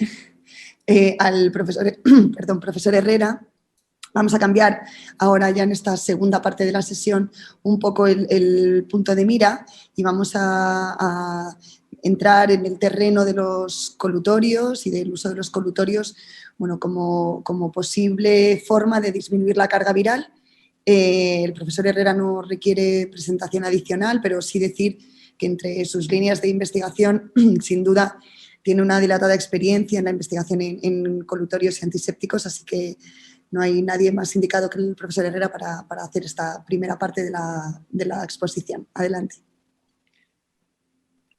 al profesor Herrera. Vamos a cambiar ahora ya en esta segunda parte de la sesión un poco el punto de mira y vamos a entrar en el terreno de los colutorios y del uso de los colutorios, bueno, como posible forma de disminuir la carga viral. El profesor Herrera no requiere presentación adicional, pero sí decir que entre sus líneas de investigación, sin duda, tiene una dilatada experiencia en la investigación en colutorios y antisépticos, así que no hay nadie más indicado que el profesor Herrera para hacer esta primera parte de la exposición. Adelante.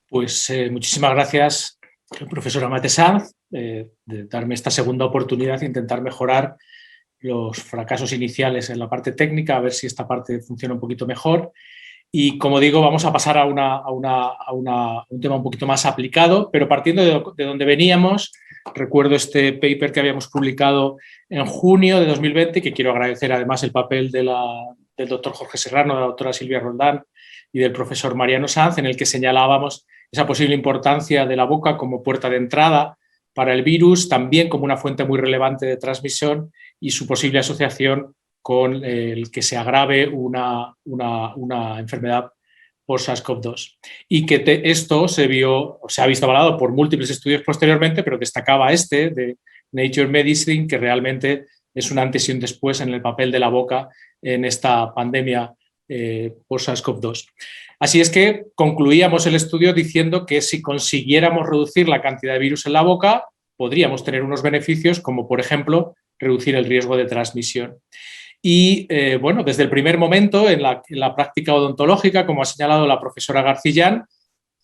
Pues muchísimas gracias, profesora Maite Sanz, de darme esta segunda oportunidad de intentar mejorar los fracasos iniciales en la parte técnica, a ver si esta parte funciona un poquito mejor. Y como digo, vamos a pasar a un tema un poquito más aplicado, pero partiendo de donde veníamos, recuerdo este paper que habíamos publicado en junio de 2020, que quiero agradecer además el papel del doctor Jorge Serrano, de la doctora Silvia Roldán y del profesor Mariano Sanz, en el que señalábamos esa posible importancia de la boca como puerta de entrada para el virus, también como una fuente muy relevante de transmisión y su posible asociación con el que se agrave una enfermedad por SARS-CoV-2. Y que esto se ha visto avalado por múltiples estudios posteriormente, pero destacaba de Nature Medicine, que realmente es un antes y un después en el papel de la boca en esta pandemia por SARS-CoV-2. Así es que concluíamos el estudio diciendo que si consiguiéramos reducir la cantidad de virus en la boca, podríamos tener unos beneficios como, por ejemplo, reducir el riesgo de transmisión. Y, bueno, desde el primer momento en la práctica odontológica, como ha señalado la profesora Garcillán,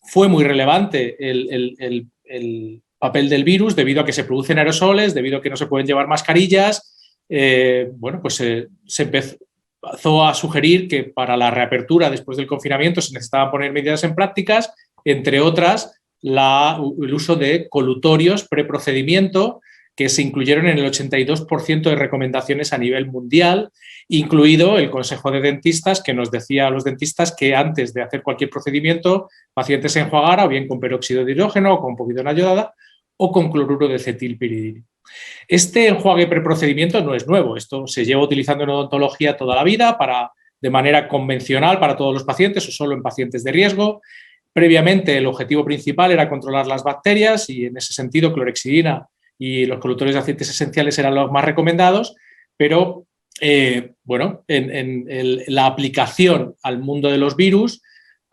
fue muy relevante el papel del virus debido a que se producen aerosoles, debido a que no se pueden llevar mascarillas. Bueno, pues se empezó a sugerir que para la reapertura después del confinamiento se necesitaban poner medidas en prácticas, entre otras el uso de colutorios preprocedimiento, que se incluyeron en el 82% de recomendaciones a nivel mundial, incluido el Consejo de Dentistas, que nos decía a los dentistas que antes de hacer cualquier procedimiento, pacientes se enjuagara o bien con peróxido de hidrógeno o con povidona ayodada o con cloruro de acetilpiridina. Este enjuague preprocedimiento no es nuevo, esto se lleva utilizando en odontología toda la vida de manera convencional para todos los pacientes o solo en pacientes de riesgo. Previamente el objetivo principal era controlar las bacterias y en ese sentido clorexidina y los colutorios de aceites esenciales eran los más recomendados, pero bueno, en la aplicación al mundo de los virus,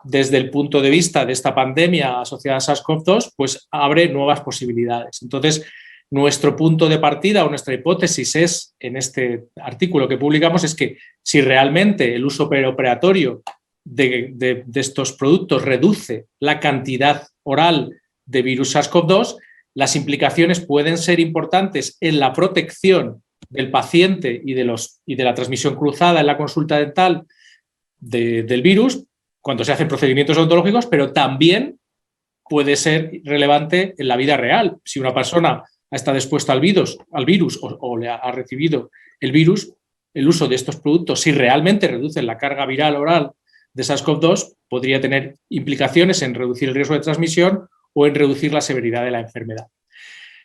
desde el punto de vista de esta pandemia asociada a SARS-CoV-2, pues abre nuevas posibilidades. Entonces, nuestro punto de partida o nuestra hipótesis es, en este artículo que publicamos, es que si realmente el uso preoperatorio de estos productos reduce la cantidad oral de virus SARS-CoV-2, las implicaciones pueden ser importantes en la protección del paciente y de la transmisión cruzada en la consulta dental del virus cuando se hacen procedimientos odontológicos, pero también puede ser relevante en la vida real. Si una persona ha estado expuesta al virus o le ha recibido el virus, el uso de estos productos, si realmente reducen la carga viral oral de SARS-CoV-2, podría tener implicaciones en reducir el riesgo de transmisión o en reducir la severidad de la enfermedad.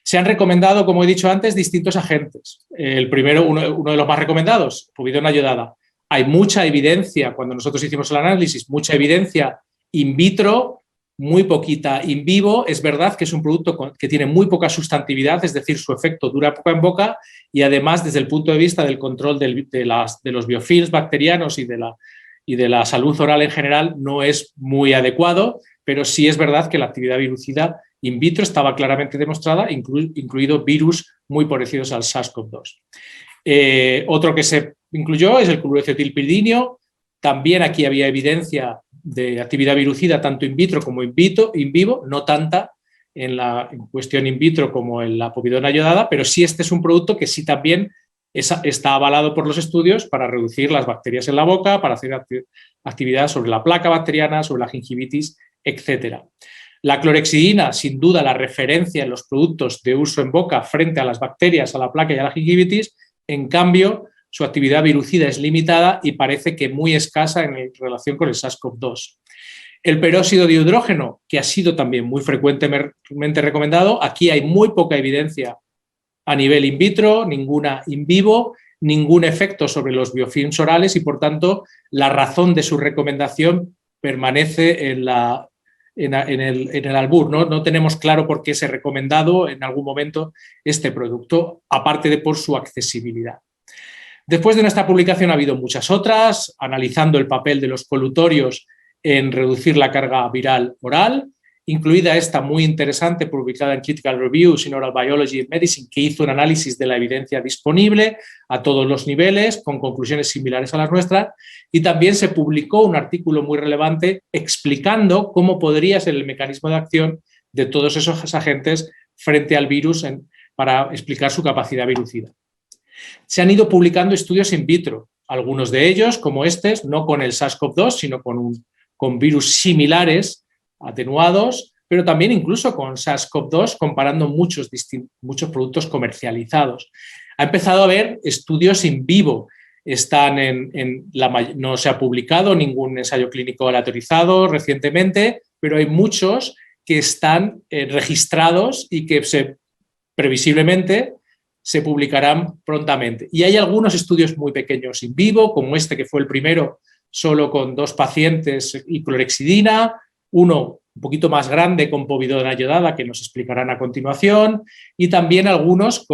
Se han recomendado, como he dicho antes, distintos agentes. El primero, uno de los más recomendados, povidona ayodada. Hay mucha evidencia, cuando nosotros hicimos el análisis, mucha evidencia in vitro, muy poquita in vivo. Es verdad que es un producto que tiene muy poca sustantividad, es decir, su efecto dura poco en boca y además desde el punto de vista del control de los biofilms bacterianos y de la salud oral en general no es muy adecuado, pero sí es verdad que la actividad virucida in vitro estaba claramente demostrada, incluido virus muy parecidos al SARS-CoV-2. Otro que se incluyó es el cloruro de acetilpiridina. También aquí había evidencia de actividad virucida tanto in vitro como in vivo, no tanta en cuestión in vitro como en la povidona ayodada, pero sí este es un producto que sí también está avalado por los estudios para reducir las bacterias en la boca, para hacer actividad sobre la placa bacteriana, sobre la gingivitis, etc. La clorexidina, sin duda, la referencia en los productos de uso en boca frente a las bacterias, a la placa y a la gingivitis. En cambio, su actividad virucida es limitada y parece que muy escasa en relación con el SARS-CoV-2. El peróxido de hidrógeno, que ha sido también muy frecuentemente recomendado, aquí hay muy poca evidencia a nivel in vitro, ninguna in vivo, ningún efecto sobre los biofilms orales y, por tanto, la razón de su recomendación permanece en la en el albur, ¿no? No tenemos claro por qué se ha recomendado en algún momento este producto, aparte de por su accesibilidad. Después de nuestra publicación ha habido muchas otras, analizando el papel de los colutorios en reducir la carga viral oral, incluida esta muy interesante publicada en Critical Reviews in Oral Biology and Medicine, que hizo un análisis de la evidencia disponible a todos los niveles, con conclusiones similares a las nuestras, y también se publicó un artículo muy relevante explicando cómo podría ser el mecanismo de acción de todos esos agentes frente al virus para explicar su capacidad virucida. Se han ido publicando estudios in vitro, algunos de ellos, como estos, no con el SARS-CoV-2, sino con virus similares, atenuados, pero también incluso con SARS-CoV-2, comparando muchos productos comercializados. Ha empezado a haber estudios in vivo, no se ha publicado ningún ensayo clínico aleatorizado recientemente, pero hay muchos que están registrados y que previsiblemente se publicarán prontamente. Y hay algunos estudios muy pequeños in vivo, como este que fue el primero, solo con 2 pacientes y clorexidina, uno un poquito más grande con povidona iodada, que nos explicarán a continuación, y también algunos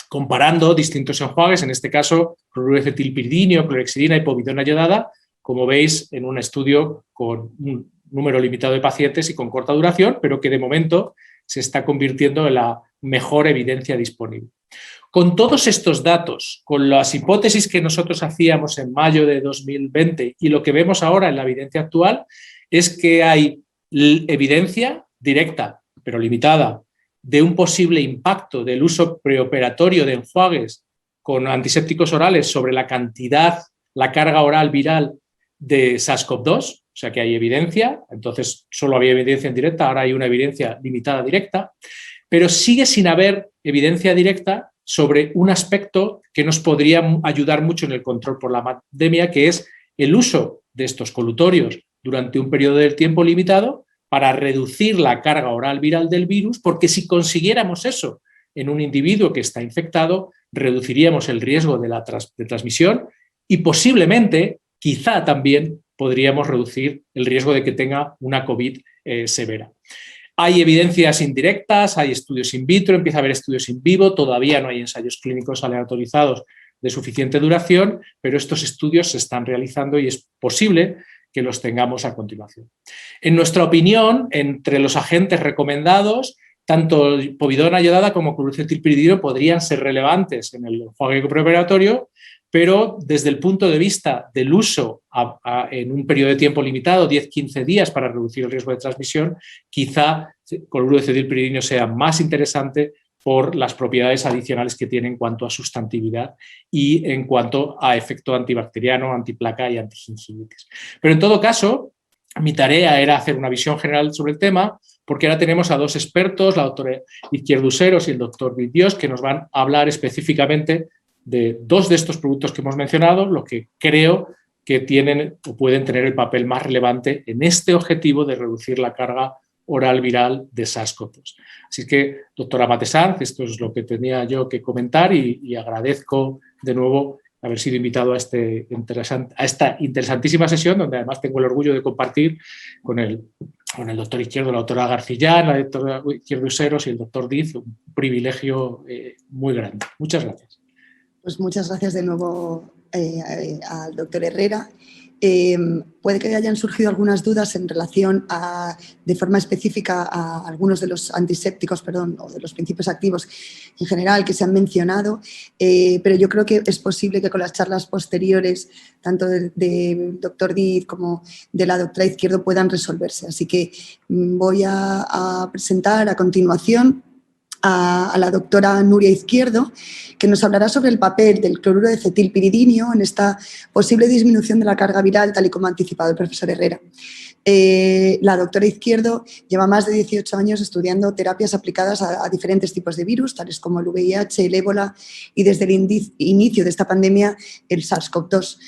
comparando distintos enjuagues, en este caso cloruro de acetilpiridino, clorexidina y povidona iodada, como veis en un estudio con un número limitado de pacientes y con corta duración, pero que de momento se está convirtiendo en la mejor evidencia disponible. Con todos estos datos, con las hipótesis que nosotros hacíamos en mayo de 2020 y lo que vemos ahora en la evidencia actual, es que hay evidencia directa, pero limitada, de un posible impacto del uso preoperatorio de enjuagues con antisépticos orales sobre la carga oral viral de SARS-CoV-2, o sea que hay evidencia, entonces solo había evidencia indirecta, ahora hay una evidencia limitada directa, pero sigue sin haber evidencia directa sobre un aspecto que nos podría ayudar mucho en el control por la pandemia, que es el uso de estos colutorios durante un periodo de tiempo limitado para reducir la carga oral viral del virus, porque si consiguiéramos eso en un individuo que está infectado, reduciríamos el riesgo de transmisión y posiblemente, quizá también, podríamos reducir el riesgo de que tenga una COVID severa. Hay evidencias indirectas, hay estudios in vitro, empieza a haber estudios in vivo, todavía no hay ensayos clínicos aleatorizados de suficiente duración, pero estos estudios se están realizando y es posible que los tengamos a continuación. En nuestra opinión, entre los agentes recomendados, tanto povidona iodada como cloruro de acetilpiridino podrían ser relevantes en el enjuague preoperatorio, pero desde el punto de vista del uso en un periodo de tiempo limitado, 10-15 días, para reducir el riesgo de transmisión, quizá cloruro de acetilpiridino sea más interesante por las propiedades adicionales que tiene en cuanto a sustantividad y en cuanto a efecto antibacteriano, antiplaca y antigingivitis. Pero en todo caso, mi tarea era hacer una visión general sobre el tema, porque ahora tenemos a 2 expertos, la doctora Izquierdo Useros y el doctor Vidiós, que nos van a hablar específicamente de 2 de estos productos que hemos mencionado, lo que creo que tienen o pueden tener el papel más relevante en este objetivo de reducir la carga oral viral de SARS-CoV-2. Así que, doctora Matesanz, esto es lo que tenía yo que comentar y agradezco de nuevo haber sido invitado a esta interesantísima sesión, donde además tengo el orgullo de compartir con el doctor Izquierdo, la doctora Garcillán, la doctora Izquierdo Useros y el doctor Diz, un privilegio muy grande. Muchas gracias. Pues muchas gracias de nuevo al doctor Herrera. Puede que hayan surgido algunas dudas en relación de forma específica a algunos de los antisépticos, o de los principios activos en general que se han mencionado, pero yo creo que es posible que con las charlas posteriores, tanto del doctor Diz como de la doctora Izquierdo, puedan resolverse. Así que voy a presentar a continuación a la doctora Nuria Izquierdo, que nos hablará sobre el papel del cloruro de acetilpiridino en esta posible disminución de la carga viral, tal y como ha anticipado el profesor Herrera. La doctora Izquierdo lleva más de 18 años estudiando terapias aplicadas a diferentes tipos de virus, tales como el VIH, el ébola y desde el inicio de esta pandemia el SARS-CoV-2.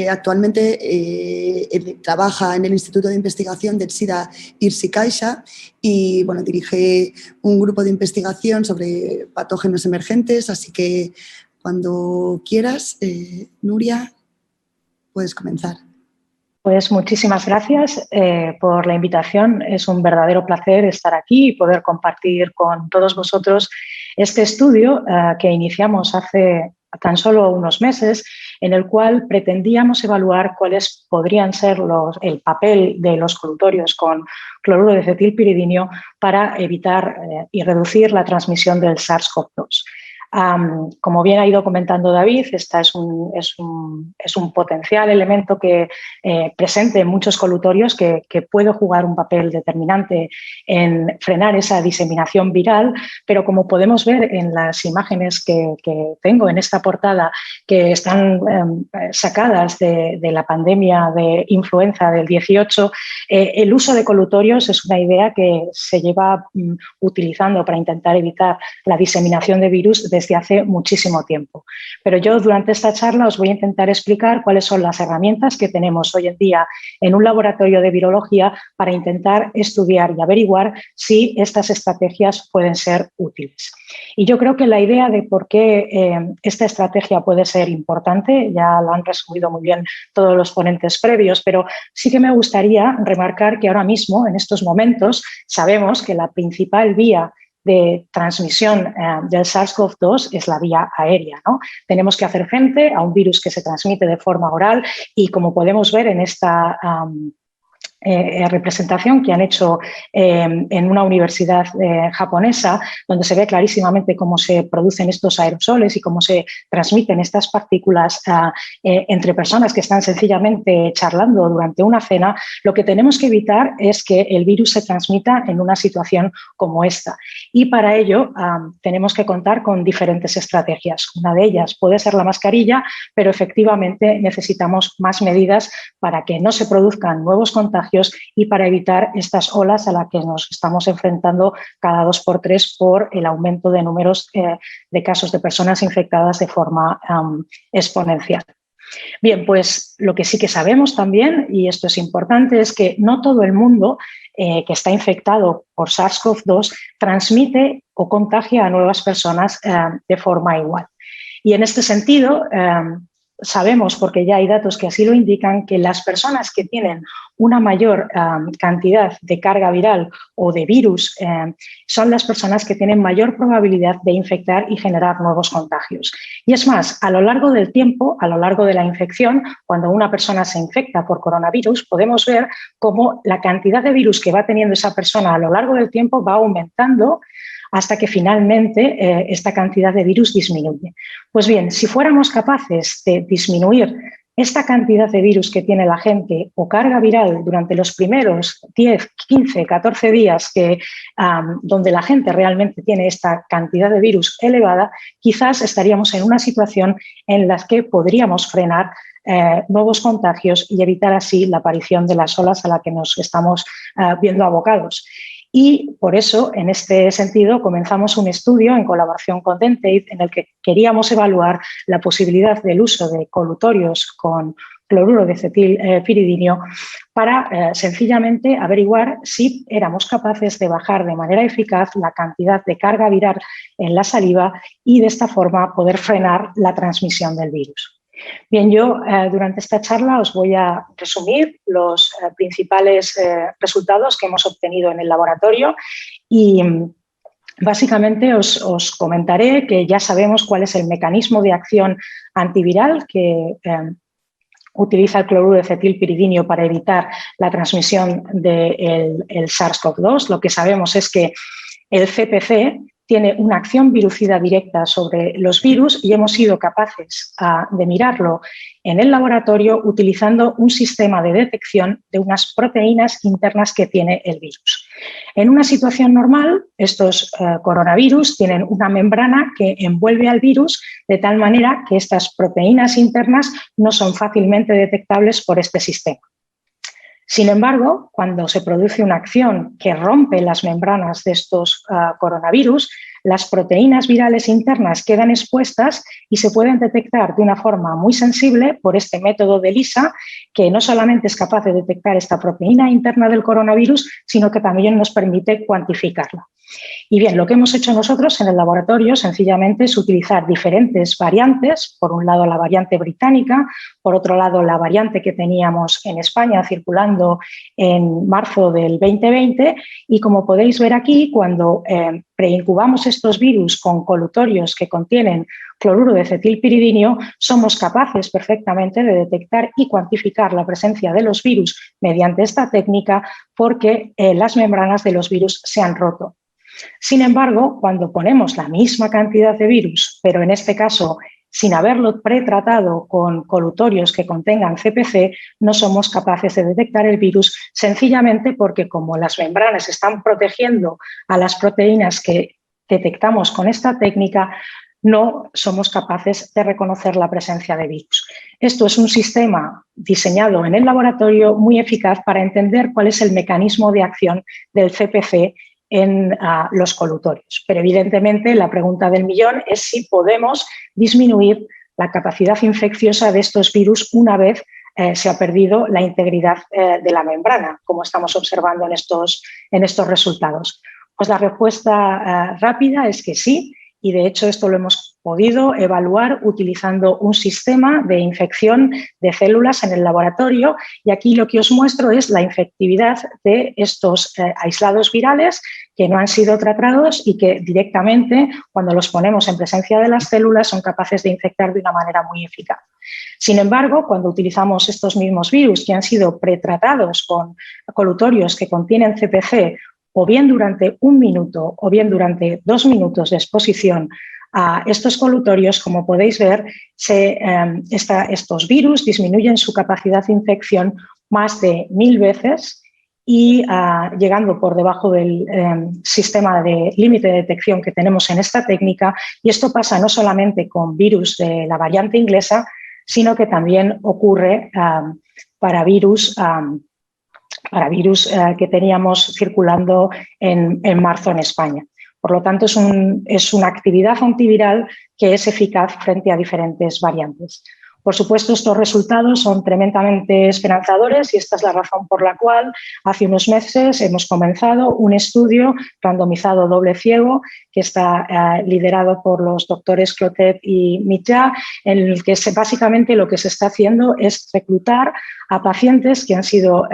Actualmente trabaja en el Instituto de Investigación del SIDA Irsi Caixa y bueno, dirige un grupo de investigación sobre patógenos emergentes, así que cuando quieras, Nuria, puedes comenzar. Pues muchísimas gracias por la invitación. Es un verdadero placer estar aquí y poder compartir con todos vosotros este estudio que iniciamos hace tan solo unos meses, en el cual pretendíamos evaluar cuáles podrían ser el papel de los colutorios con cloruro de acetilpiridinio para evitar y reducir la transmisión del SARS-CoV-2. Como bien ha ido comentando David, este es un potencial elemento que presente en muchos colutorios que puede jugar un papel determinante en frenar esa diseminación viral, pero como podemos ver en las imágenes que tengo en esta portada, que están sacadas de la pandemia de influenza del 18, el uso de colutorios es una idea que se lleva utilizando para intentar evitar la diseminación de virus desde hace muchísimo tiempo. Pero yo durante esta charla os voy a intentar explicar cuáles son las herramientas que tenemos hoy en día en un laboratorio de virología para intentar estudiar y averiguar si estas estrategias pueden ser útiles. Y yo creo que la idea de por qué esta estrategia puede ser importante, ya lo han resumido muy bien todos los ponentes previos, pero sí que me gustaría remarcar que ahora mismo, en estos momentos, sabemos que la principal vía de transmisión del SARS-CoV-2 es la vía aérea, ¿no? Tenemos que hacer frente a un virus que se transmite de forma oral y, como podemos ver en esta representación que han hecho en una universidad japonesa, donde se ve clarísimamente cómo se producen estos aerosoles y cómo se transmiten estas partículas entre personas que están sencillamente charlando durante una cena. Lo que tenemos que evitar es que el virus se transmita en una situación como esta. Y para ello tenemos que contar con diferentes estrategias. Una de ellas puede ser la mascarilla, pero efectivamente necesitamos más medidas para que no se produzcan nuevos contagios y para evitar estas olas a las que nos estamos enfrentando cada 2 por 3 por el aumento de números de casos de personas infectadas de forma exponencial. Bien, pues lo que sí que sabemos también, y esto es importante, es que no todo el mundo que está infectado por SARS-CoV-2 transmite o contagia a nuevas personas de forma igual. Y en este sentido, sabemos, porque ya hay datos que así lo indican, que las personas que tienen una mayor cantidad de carga viral o de virus son las personas que tienen mayor probabilidad de infectar y generar nuevos contagios. Y es más, a lo largo del tiempo, a lo largo de la infección, cuando una persona se infecta por coronavirus, podemos ver cómo la cantidad de virus que va teniendo esa persona a lo largo del tiempo va aumentando hasta que finalmente esta cantidad de virus disminuye. Pues bien, si fuéramos capaces de disminuir esta cantidad de virus que tiene la gente o carga viral durante los primeros 10, 15, 14 días donde la gente realmente tiene esta cantidad de virus elevada, quizás estaríamos en una situación en la que podríamos frenar nuevos contagios y evitar así la aparición de las olas a las que nos estamos viendo abocados. Y por eso, en este sentido, comenzamos un estudio en colaboración con Dentate en el que queríamos evaluar la posibilidad del uso de colutorios con cloruro de acetilpiridinio para sencillamente averiguar si éramos capaces de bajar de manera eficaz la cantidad de carga viral en la saliva y de esta forma poder frenar la transmisión del virus. Bien, yo durante esta charla os voy a resumir los principales resultados que hemos obtenido en el laboratorio y básicamente os comentaré que ya sabemos cuál es el mecanismo de acción antiviral que utiliza el cloruro de acetilpiridinio para evitar la transmisión del SARS-CoV-2. Lo que sabemos es que el CPC tiene una acción virucida directa sobre los virus y hemos sido capaces de mirarlo en el laboratorio utilizando un sistema de detección de unas proteínas internas que tiene el virus. En una situación normal, estos coronavirus tienen una membrana que envuelve al virus de tal manera que estas proteínas internas no son fácilmente detectables por este sistema. Sin embargo, cuando se produce una acción que rompe las membranas de estos coronavirus, las proteínas virales internas quedan expuestas y se pueden detectar de una forma muy sensible por este método de ELISA, que no solamente es capaz de detectar esta proteína interna del coronavirus, sino que también nos permite cuantificarla. Y bien, lo que hemos hecho nosotros en el laboratorio sencillamente es utilizar diferentes variantes, por un lado la variante británica, por otro lado la variante que teníamos en España circulando en marzo del 2020, y como podéis ver aquí, cuando preincubamos estos virus con colutorios que contienen cloruro de cetilpiridinio, somos capaces perfectamente de detectar y cuantificar la presencia de los virus mediante esta técnica, porque las membranas de los virus se han roto. Sin embargo, cuando ponemos la misma cantidad de virus, pero en este caso sin haberlo pretratado con colutorios que contengan CPC, no somos capaces de detectar el virus, sencillamente porque como las membranas están protegiendo a las proteínas que detectamos con esta técnica, no somos capaces de reconocer la presencia de virus. Esto es un sistema diseñado en el laboratorio muy eficaz para entender cuál es el mecanismo de acción del CPC en los colutorios. Pero evidentemente la pregunta del millón es si podemos disminuir la capacidad infecciosa de estos virus una vez se ha perdido la integridad de la membrana, como estamos observando en estos resultados. Pues la respuesta rápida es que sí, y de hecho esto lo hemos podido evaluar utilizando un sistema de infección de células en el laboratorio, y aquí lo que os muestro es la infectividad de estos aislados virales que no han sido tratados y que directamente, cuando los ponemos en presencia de las células, son capaces de infectar de una manera muy eficaz. Sin embargo, cuando utilizamos estos mismos virus que han sido pretratados con colutorios que contienen CPC, o bien durante 1 minuto o bien durante 2 minutos de exposición a estos colutorios, como podéis ver, estos virus disminuyen su capacidad de infección más de 1000 veces y llegando por debajo del sistema de límite de detección que tenemos en esta técnica. Y esto pasa no solamente con virus de la variante inglesa, sino que también ocurre para virus que teníamos circulando en marzo en España. Por lo tanto, es una actividad antiviral que es eficaz frente a diferentes variantes. Por supuesto, estos resultados son tremendamente esperanzadores y esta es la razón por la cual hace unos meses hemos comenzado un estudio randomizado doble ciego que está liderado por los doctores Clotet y Mitja, en el que básicamente lo que se está haciendo es reclutar a pacientes que han sido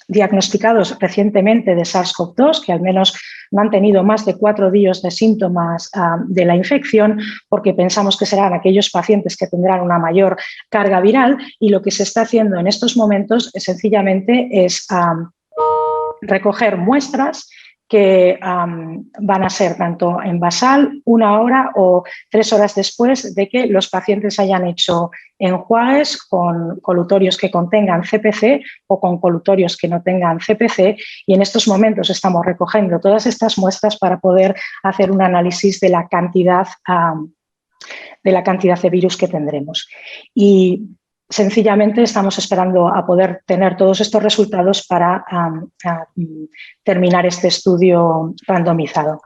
diagnosticados recientemente de SARS-CoV-2, que al menos no han tenido más de 4 días de síntomas de la infección, porque pensamos que serán aquellos pacientes que tendrán una mayor carga viral, y lo que se está haciendo en estos momentos sencillamente es recoger muestras que van a ser tanto en basal 1 hora o 3 horas después de que los pacientes hayan hecho enjuagues con colutorios que contengan CPC o con colutorios que no tengan CPC, y en estos momentos estamos recogiendo todas estas muestras para poder hacer un análisis de la cantidad de virus que tendremos. Y sencillamente estamos esperando a poder tener todos estos resultados para terminar este estudio randomizado.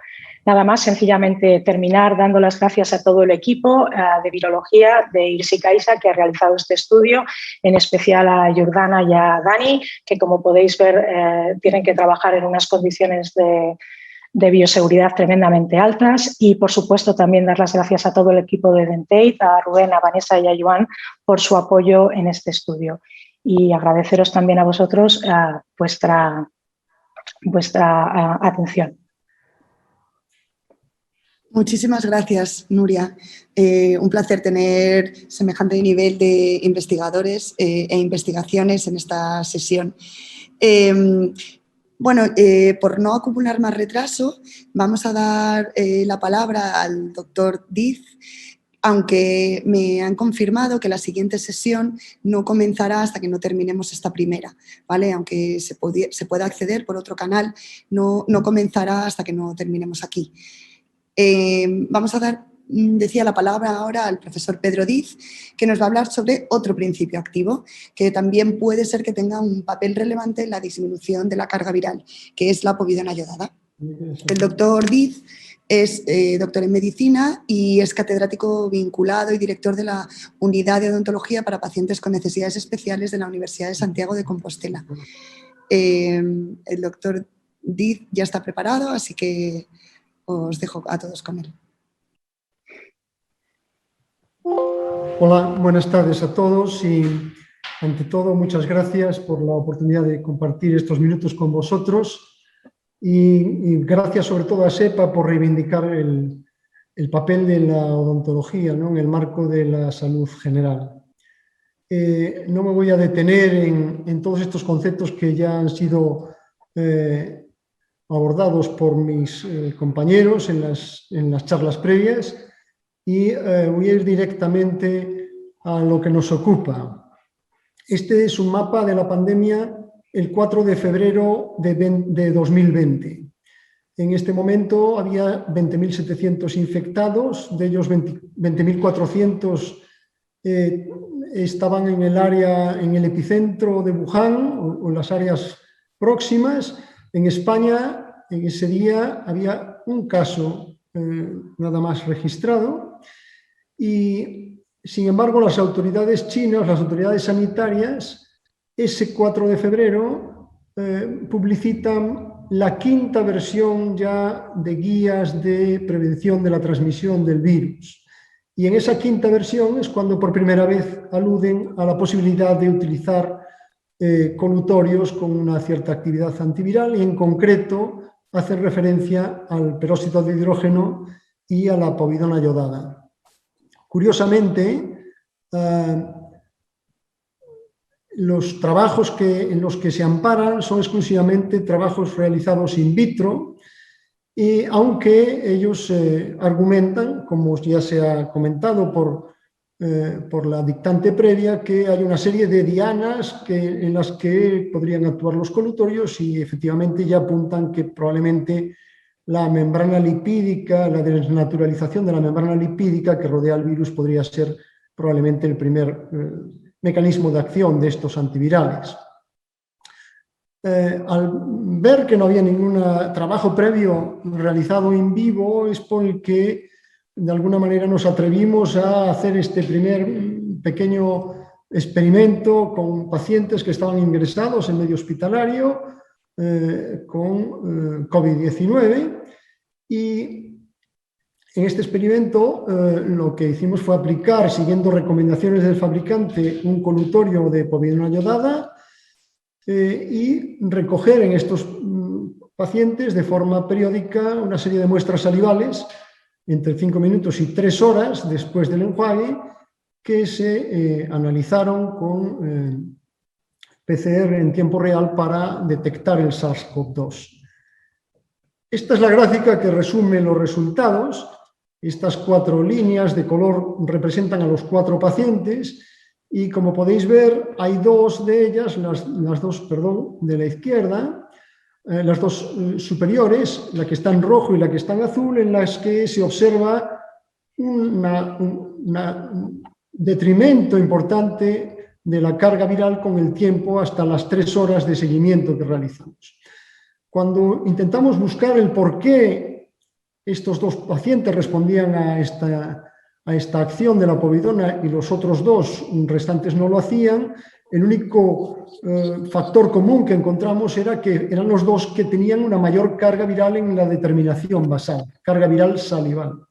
Nada más, sencillamente terminar dando las gracias a todo el equipo de virología de IRSI CAISA que ha realizado este estudio, en especial a Jordana y a Dani, que como podéis ver tienen que trabajar en unas condiciones de bioseguridad tremendamente altas, y por supuesto también dar las gracias a todo el equipo de Dentate, a Rubén, a Vanessa y a Joan por su apoyo en este estudio, y agradeceros también a vosotros vuestra atención. Muchísimas gracias, Nuria. Un placer tener semejante nivel de investigadores e investigaciones en esta sesión. Bueno, por no acumular más retraso, vamos a dar la palabra al doctor Diz, aunque me han confirmado que la siguiente sesión no comenzará hasta que no terminemos esta primera, ¿vale? Aunque se pueda acceder por otro canal, no comenzará hasta que no terminemos aquí. Vamos a dar, decía, la palabra ahora al profesor Pedro Diz, que nos va a hablar sobre otro principio activo, que también puede ser que tenga un papel relevante en la disminución de la carga viral, que es la povidona iodada. El doctor Diz es doctor en medicina y es catedrático vinculado y director de la Unidad de Odontología para Pacientes con Necesidades Especiales de la Universidad de Santiago de Compostela. El doctor Diz ya está preparado, así que os dejo a todos con él. Hola, buenas tardes a todos y ante todo muchas gracias por la oportunidad de compartir estos minutos con vosotros y gracias sobre todo a SEPA por reivindicar el papel de la odontología, ¿no?, en el marco de la salud general. No me voy a detener en todos estos conceptos que ya han sido abordados por mis compañeros en las charlas previas y voy a ir directamente a lo que nos ocupa. Este es un mapa de la pandemia el 4 de febrero de 2020. En este momento había 20.700 infectados, de ellos 20.400 estaban en el área, en el epicentro de Wuhan o las áreas próximas. En España, en ese día, había un caso nada más registrado y, sin embargo, las autoridades chinas, las autoridades sanitarias, ese 4 de febrero publicitan la quinta versión ya de guías de prevención de la transmisión del virus. Y en esa quinta versión es cuando por primera vez aluden a la posibilidad de utilizar colutorios con una cierta actividad antiviral y en concreto hacen referencia al peróxido de hidrógeno y a la povidona iodada. Curiosamente, los trabajos en los que se amparan son exclusivamente trabajos realizados in vitro, y aunque ellos argumentan, como ya se ha comentado por la dictante previa, que hay una serie de dianas en las que podrían actuar los colutorios y efectivamente ya apuntan que probablemente la membrana lipídica, la desnaturalización de la membrana lipídica que rodea el virus podría ser probablemente el primer mecanismo de acción de estos antivirales. Al ver que no había ningún trabajo previo realizado en vivo, es por el que de alguna manera nos atrevimos a hacer este primer pequeño experimento con pacientes que estaban ingresados en medio hospitalario con COVID-19 y en este experimento lo que hicimos fue aplicar, siguiendo recomendaciones del fabricante, un colutorio de povidona iodada y recoger en estos pacientes de forma periódica una serie de muestras salivales entre 5 minutos y 3 horas después del enjuague que se analizaron con PCR en tiempo real para detectar el SARS-CoV-2. Esta es la gráfica que resume los resultados. Estas 4 líneas de color representan a los 4 pacientes y, como podéis ver, hay 2 de ellas, las dos, perdón, de la izquierda, las 2 superiores, la que está en rojo y la que está en azul, en las que se observa un detrimento importante de la carga viral con el tiempo hasta las 3 horas de seguimiento que realizamos. Cuando intentamos buscar el por qué estos 2 pacientes respondían a esta acción de la povidona y los otros 2 restantes no lo hacían, el único factor común que encontramos era que eran los 2 que tenían una mayor carga viral en la determinación basal, carga viral salival.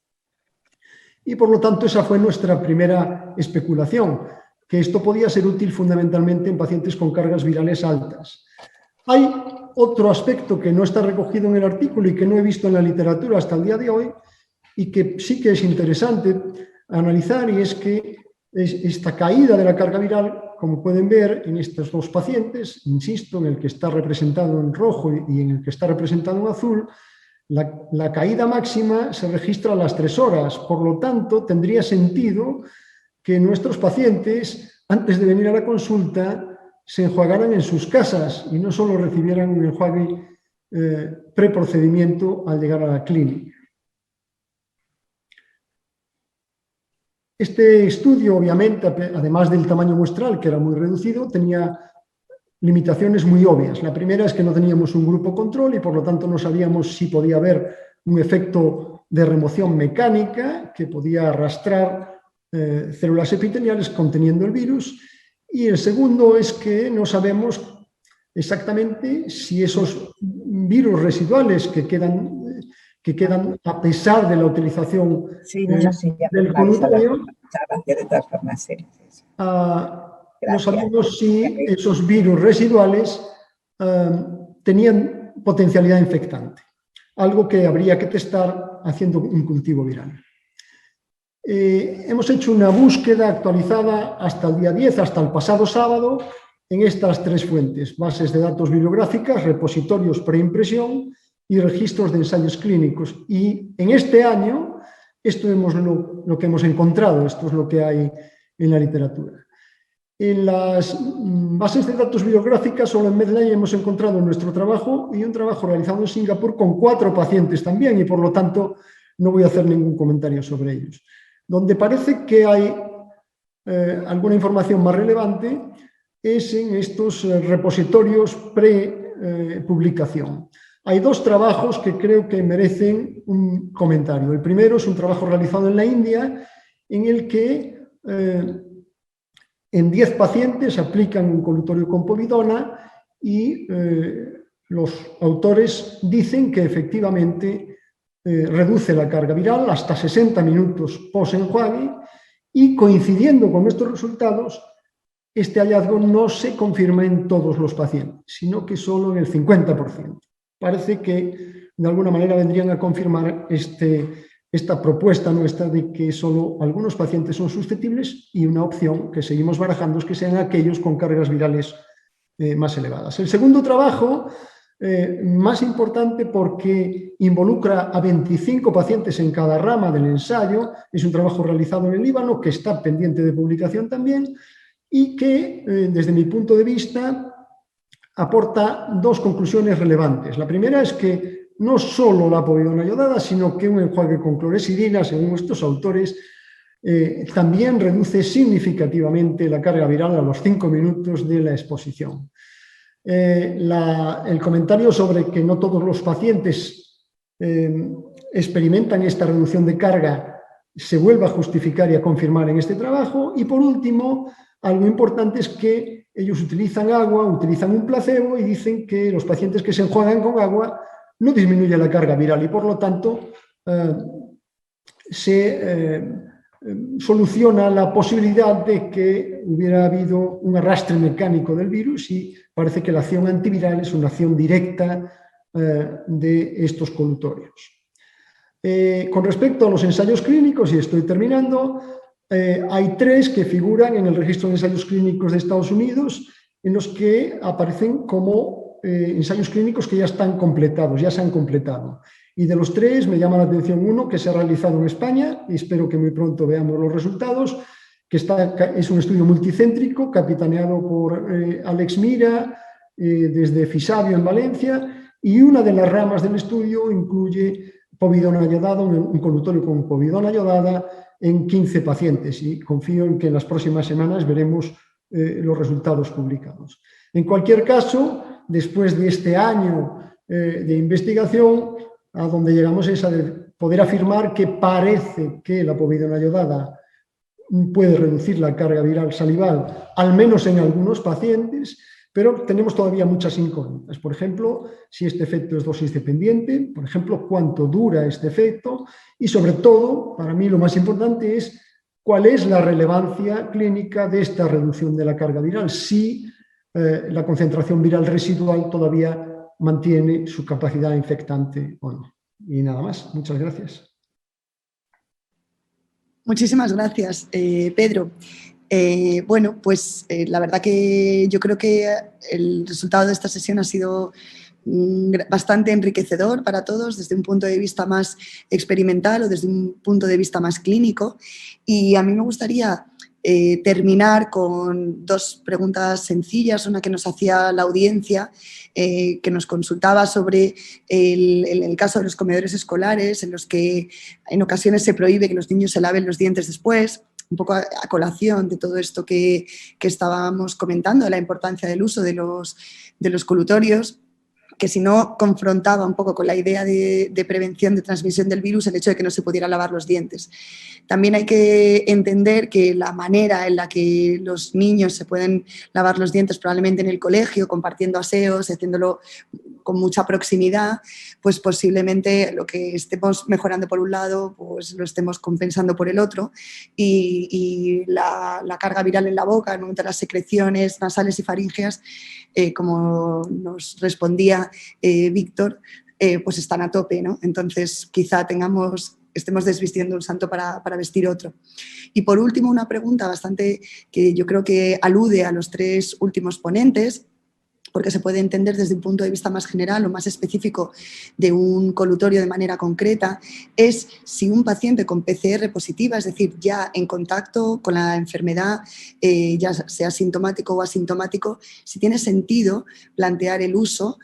Y por lo tanto esa fue nuestra primera especulación, que esto podía ser útil fundamentalmente en pacientes con cargas virales altas. Hay otro aspecto que no está recogido en el artículo y que no he visto en la literatura hasta el día de hoy y que sí que es interesante analizar, y es que esta caída de la carga viral, como pueden ver en estos 2 pacientes, insisto, en el que está representado en rojo y en el que está representado en azul, la caída máxima se registra a las 3 horas. Por lo tanto, tendría sentido que nuestros pacientes, antes de venir a la consulta, se enjuagaran en sus casas y no solo recibieran un enjuague preprocedimiento al llegar a la clínica. Este estudio, obviamente, además del tamaño muestral, que era muy reducido, tenía limitaciones muy obvias. La primera es que no teníamos un grupo control y por lo tanto no sabíamos si podía haber un efecto de remoción mecánica que podía arrastrar células epiteliales conteniendo el virus. Y el segundo es que no sabemos exactamente si esos virus residuales que quedan a pesar de la utilización del glutamato. Gracias, de todas formas, sí. No sabemos si esos virus residuales tenían potencialidad infectante, algo que habría que testar haciendo un cultivo viral. Hemos hecho una búsqueda actualizada hasta el día 10, hasta el pasado sábado, en estas 3 fuentes: bases de datos bibliográficas, repositorios preimpresión y registros de ensayos clínicos. Y en este año, esto es lo que hemos encontrado, esto es lo que hay en la literatura. En las bases de datos bibliográficas, solo en Medline hemos encontrado nuestro trabajo y un trabajo realizado en Singapur con 4 pacientes también, y por lo tanto no voy a hacer ningún comentario sobre ellos. Donde parece que hay alguna información más relevante es en estos repositorios pre-publicación. Hay 2 trabajos que creo que merecen un comentario. El primero es un trabajo realizado en la India, en el que en 10 pacientes aplican un colutorio con povidona y los autores dicen que efectivamente reduce la carga viral hasta 60 minutos post-enjuague, y coincidiendo con estos resultados, este hallazgo no se confirma en todos los pacientes, sino que solo en el 50%. Parece que de alguna manera vendrían a confirmar esta propuesta nuestra de que solo algunos pacientes son susceptibles, y una opción que seguimos barajando es que sean aquellos con cargas virales más elevadas. El segundo trabajo, más importante porque involucra a 25 pacientes en cada rama del ensayo, es un trabajo realizado en el Líbano que está pendiente de publicación también, y que, desde mi punto de vista, aporta 2 conclusiones relevantes. La primera es que no solo la povidona iodada, sino que un enjuague con clorexidina, según estos autores, también reduce significativamente la carga viral a los 5 minutos de la exposición. El comentario sobre que no todos los pacientes experimentan esta reducción de carga se vuelve a justificar y a confirmar en este trabajo. Y por último, algo importante es que ellos utilizan agua, utilizan un placebo, y dicen que los pacientes que se enjuagan con agua no disminuye la carga viral, y por lo tanto se soluciona la posibilidad de que hubiera habido un arrastre mecánico del virus, y parece que la acción antiviral es una acción directa de estos colutorios. Con respecto a los ensayos clínicos, y estoy terminando, hay 3 que figuran en el registro de ensayos clínicos de Estados Unidos, en los que aparecen como ensayos clínicos que ya están completados, ya se han completado. Y de los 3 me llama la atención uno que se ha realizado en España, y espero que muy pronto veamos los resultados, que es un estudio multicéntrico capitaneado por Alex Mira desde Fisabio en Valencia, y una de las ramas del estudio incluye povidona iodada, un colutorio con povidona iodada en 15 pacientes, y confío en que en las próximas semanas veremos los resultados publicados. En cualquier caso, después de este año de investigación, a donde llegamos es a poder afirmar que parece que la povidona iodada puede reducir la carga viral salival, al menos en algunos pacientes, pero tenemos todavía muchas incógnitas. Por ejemplo, si este efecto es dosis dependiente, por ejemplo, cuánto dura este efecto, y sobre todo, para mí lo más importante es cuál es la relevancia clínica de esta reducción de la carga viral, si la concentración viral residual todavía mantiene su capacidad infectante o no. Y nada más. Muchas gracias. Muchísimas gracias, Pedro. Bueno, pues la verdad que yo creo que el resultado de esta sesión ha sido bastante enriquecedor para todos desde un punto de vista más experimental o desde un punto de vista más clínico. Y a mí me gustaría terminar con 2 preguntas sencillas, una que nos hacía la audiencia, que nos consultaba sobre el caso de los comedores escolares, en los que en ocasiones se prohíbe que los niños se laven los dientes después, un poco a colación de todo esto que estábamos comentando, de la importancia del uso de los colutorios, que si no confrontaba un poco con la idea de prevención de transmisión del virus el hecho de que no se pudiera lavar los dientes. También hay que entender que la manera en la que los niños se pueden lavar los dientes probablemente en el colegio, compartiendo aseos, haciéndolo con mucha proximidad, pues posiblemente lo que estemos mejorando por un lado, pues lo estemos compensando por el otro, y la carga viral en la boca, en el momento de las secreciones nasales y faríngeas, como nos respondía Víctor, pues están a tope, ¿no? Entonces quizá estemos desvistiendo un santo para vestir otro. Y por último, una pregunta bastante que yo creo que alude a los 3 últimos ponentes, porque se puede entender desde un punto de vista más general o más específico de un colutorio de manera concreta, es si un paciente con PCR positiva, es decir, ya en contacto con la enfermedad, ya sea sintomático o asintomático, si tiene sentido plantear el uso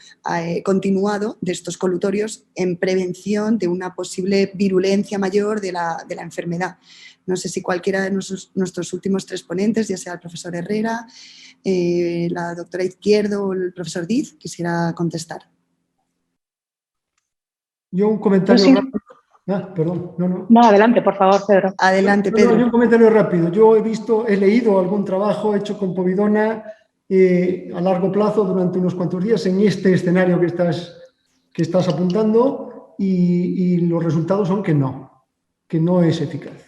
continuado de estos colutorios en prevención de una posible virulencia mayor de la enfermedad. No sé si cualquiera de nuestros últimos 3 ponentes, ya sea el profesor Herrera, la doctora Izquierdo o el profesor Diz, quisiera contestar. Yo un comentario Sí. rápido. Perdón, No, adelante, por favor, Pedro. Adelante, Pedro. Yo un comentario rápido. Yo he leído algún trabajo hecho con povidona a largo plazo durante unos cuantos días en este escenario que estás apuntando y los resultados son que no es eficaz.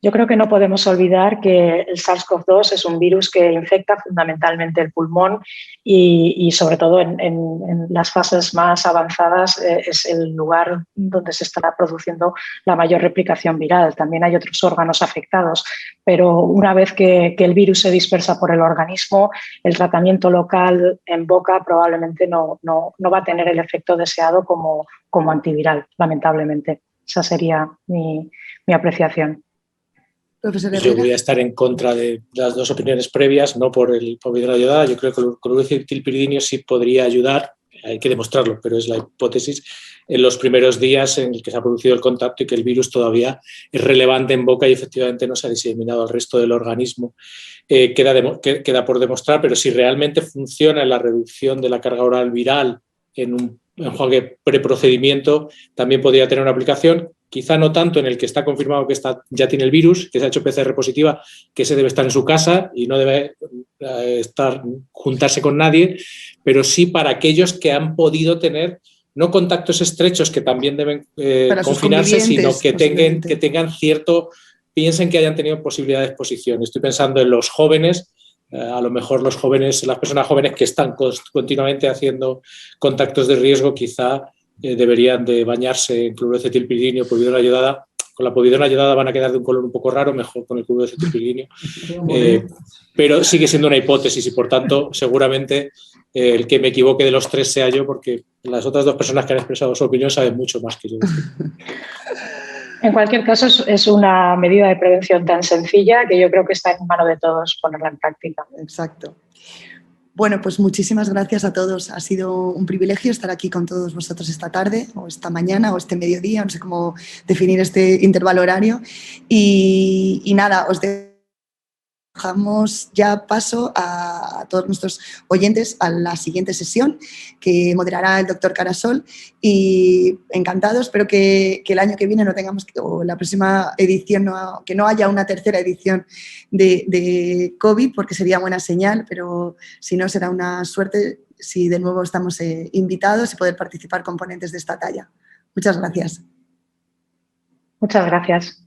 Yo creo que no podemos olvidar que el SARS-CoV-2 es un virus que infecta fundamentalmente el pulmón y sobre todo en las fases más avanzadas es el lugar donde se estará produciendo la mayor replicación viral. También hay otros órganos afectados, pero una vez que el virus se dispersa por el organismo, el tratamiento local en boca probablemente no va a tener el efecto deseado como antiviral, lamentablemente. Esa sería mi apreciación. Yo voy a estar en contra de las 2 opiniones previas, no por povidona iodada. Yo creo que el cloruro de etilpiridinio sí podría ayudar, hay que demostrarlo, pero es la hipótesis, en los primeros días en el que se ha producido el contacto y que el virus todavía es relevante en boca y efectivamente no se ha diseminado al resto del organismo. Queda por demostrar, pero si realmente funciona en la reducción de la carga oral viral en un enjuague preprocedimiento, también podría tener una aplicación. Quizá no tanto en el que está confirmado que ya tiene el virus, que se ha hecho PCR positiva, que ese debe estar en su casa y no debe juntarse con nadie, pero sí para aquellos que han podido tener no contactos estrechos que también deben confinarse, sino que piensen que hayan tenido posibilidad de exposición. Estoy pensando en los jóvenes, a lo mejor las personas jóvenes que están continuamente haciendo contactos de riesgo, quizá deberían de bañarse en cloruro de etilpiridinio, povidona iodada. Con la povidona iodada van a quedar de un color un poco raro, mejor con el cloruro de etilpiridinio. Pero sigue siendo una hipótesis y, por tanto, seguramente el que me equivoque de los 3 sea yo, porque las otras 2 personas que han expresado su opinión saben mucho más que yo. En cualquier caso, es una medida de prevención tan sencilla que yo creo que está en mano de todos ponerla en práctica. Exacto. Bueno, pues muchísimas gracias a todos. Ha sido un privilegio estar aquí con todos vosotros esta tarde, o esta mañana, o este mediodía, no sé cómo definir este intervalo horario. Y nada, os dejamos ya paso a todos nuestros oyentes a la siguiente sesión que moderará el doctor Carasol, y encantado, espero que el año que viene no tengamos, o la próxima edición, que no haya una tercera edición de COVID, porque sería buena señal, pero si no será una suerte si de nuevo estamos invitados y poder participar con ponentes de esta talla. Muchas gracias. Muchas gracias.